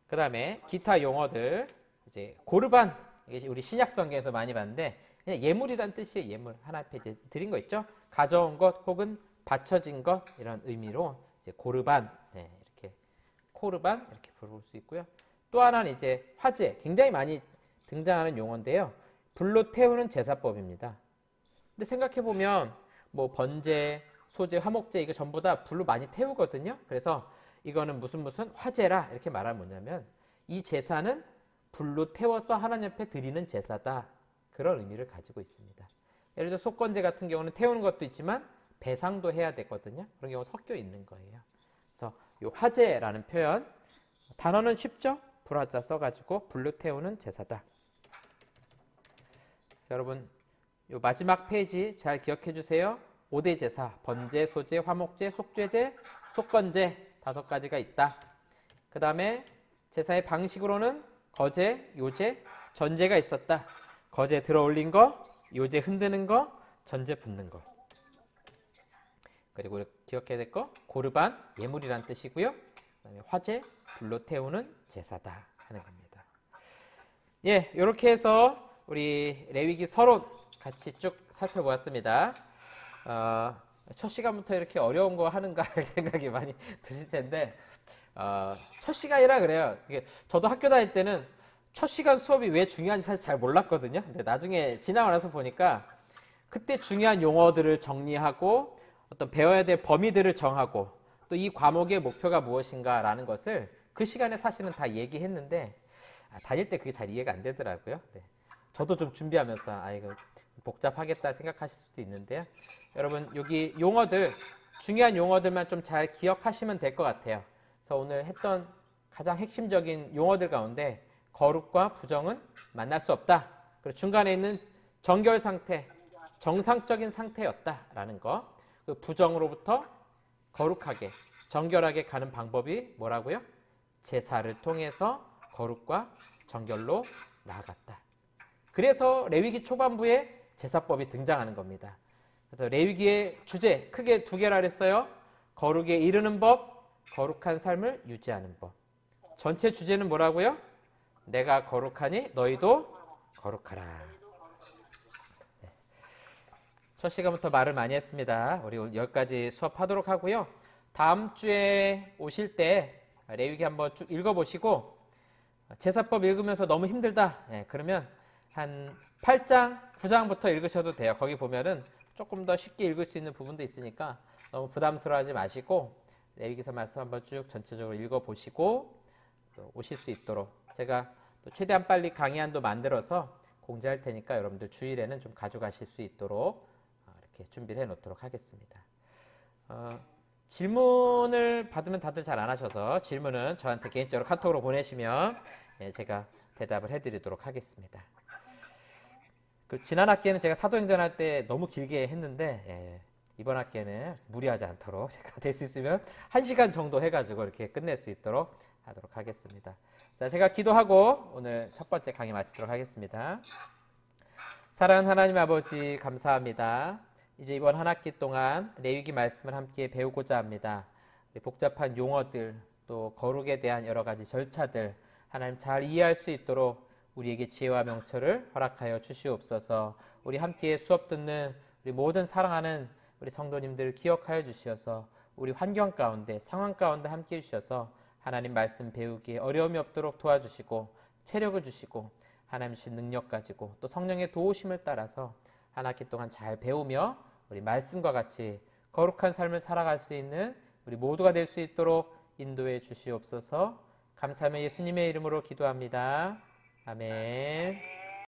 그 다음에 기타 용어들, 이제 고르반, 이게 우리 신약 성경에서 많이 봤는데 그냥 예물이란 뜻이에요. 예물. 하나 앞에 이제 드린 거 있죠. 가져온 것 혹은 바쳐진 것, 이런 의미로 이제 고르반, 이렇게 코르반 이렇게 부를 수 있고요. 또 하나는 이제 화제, 굉장히 많이 등장하는 용어인데요. 불로 태우는 제사법입니다. 근데 생각해 보면 뭐 번제, 소제, 화목제 이거 전부 다 불로 많이 태우거든요. 그래서 이거는 무슨 화제라 이렇게 말하면 뭐냐면 이 제사는 불로 태워서 하나님 앞에 드리는 제사다. 그런 의미를 가지고 있습니다. 예를 들어 속건제 같은 경우는 태우는 것도 있지만 배상도 해야 되거든요. 그런 경우 섞여 있는 거예요. 그래서 이 화제라는 표현, 단어는 쉽죠? 불화자 써가지고 불로 태우는 제사다. 그래서 여러분 이 마지막 페이지 잘 기억해 주세요. 5대 제사, 번제, 소제, 화목제, 속죄제, 속건제 5가지가 있다. 그 다음에 제사의 방식으로는 거제, 요제, 전제가 있었다. 거제 들어 올린 거, 요제 흔드는 거, 전제 붓는 거. 그리고 기억해야 될 거, 고르반, 예물이란 뜻이고요. 그다음에 화제, 불로 태우는 제사다 하는 겁니다. 예, 이렇게 해서 우리 레위기 서론 같이 쭉 살펴보았습니다. 첫 시간부터 이렇게 어려운 거 하는가 생각이 많이 드실 텐데 첫 시간이라 그래요. 저도 학교 다닐 때는 첫 시간 수업이 왜 중요한지 사실 잘 몰랐거든요. 근데 나중에 지나고 나서 보니까 그때 중요한 용어들을 정리하고 어떤 배워야 될 범위들을 정하고 또 이 과목의 목표가 무엇인가라는 것을 그 시간에 사실은 다 얘기했는데 다닐 때 그게 잘 이해가 안 되더라고요. 네. 저도 좀 준비하면서 이거 복잡하겠다 생각하실 수도 있는데요. 여러분 여기 용어들, 중요한 용어들만 좀 잘 기억하시면 될 것 같아요. 그래서 오늘 했던 가장 핵심적인 용어들 가운데 거룩과 부정은 만날 수 없다. 그리고 중간에 있는 정결 상태, 정상적인 상태였다라는 거. 그 부정으로부터 거룩하게, 정결하게 가는 방법이 뭐라고요? 제사를 통해서 거룩과 정결로 나아갔다. 그래서 레위기 초반부에 제사법이 등장하는 겁니다. 그래서 레위기의 주제 크게 2개라 그랬어요. 거룩에 이르는 법, 거룩한 삶을 유지하는 법. 전체 주제는 뭐라고요? 내가 거룩하니 너희도 거룩하라. 네. 첫 시간부터 말을 많이 했습니다. 우리 오늘 여기까지 수업하도록 하고요. 다음 주에 오실 때 레위기 한번 쭉 읽어보시고 제사법 읽으면서 너무 힘들다. 그러면 한 8장, 9장부터 읽으셔도 돼요. 거기 보면은 조금 더 쉽게 읽을 수 있는 부분도 있으니까 너무 부담스러워하지 마시고 레위기서 말씀 한번 쭉 전체적으로 읽어보시고 또 오실 수 있도록 제가 또 최대한 빨리 강의안도 만들어서 공지할 테니까 여러분들 주일에는 좀 가져가실 수 있도록 이렇게 준비를 해 놓도록 하겠습니다. 질문을 받으면 다들 잘 안 하셔서 질문은 저한테 개인적으로 카톡으로 보내시면 제가 대답을 해드리도록 하겠습니다. 지난 학기에는 제가 사도행전 할 때 너무 길게 했는데 이번 학기에는 무리하지 않도록 제가 될 수 있으면 1시간 정도 해가지고 이렇게 끝낼 수 있도록 하도록 하겠습니다. 자, 제가 기도하고 오늘 첫 번째 강의 마치도록 하겠습니다. 사랑하는 하나님 아버지 감사합니다. 이제 이번 한 학기 동안 레위기 말씀을 함께 배우고자 합니다. 복잡한 용어들 또 거룩에 대한 여러 가지 절차들 하나님 잘 이해할 수 있도록 우리에게 지혜와 명철을 허락하여 주시옵소서. 우리 함께 수업 듣는 우리 모든 사랑하는 우리 성도님들 기억하여 주시어서 우리 환경 가운데 상황 가운데 함께 해주셔서 하나님 말씀 배우기에 어려움이 없도록 도와주시고 체력을 주시고 하나님 주신 능력 가지고 또 성령의 도우심을 따라서 한 학기 동안 잘 배우며 우리 말씀과 같이 거룩한 삶을 살아갈 수 있는 우리 모두가 될 수 있도록 인도해 주시옵소서. 감사하며 예수님의 이름으로 기도합니다. 아멘.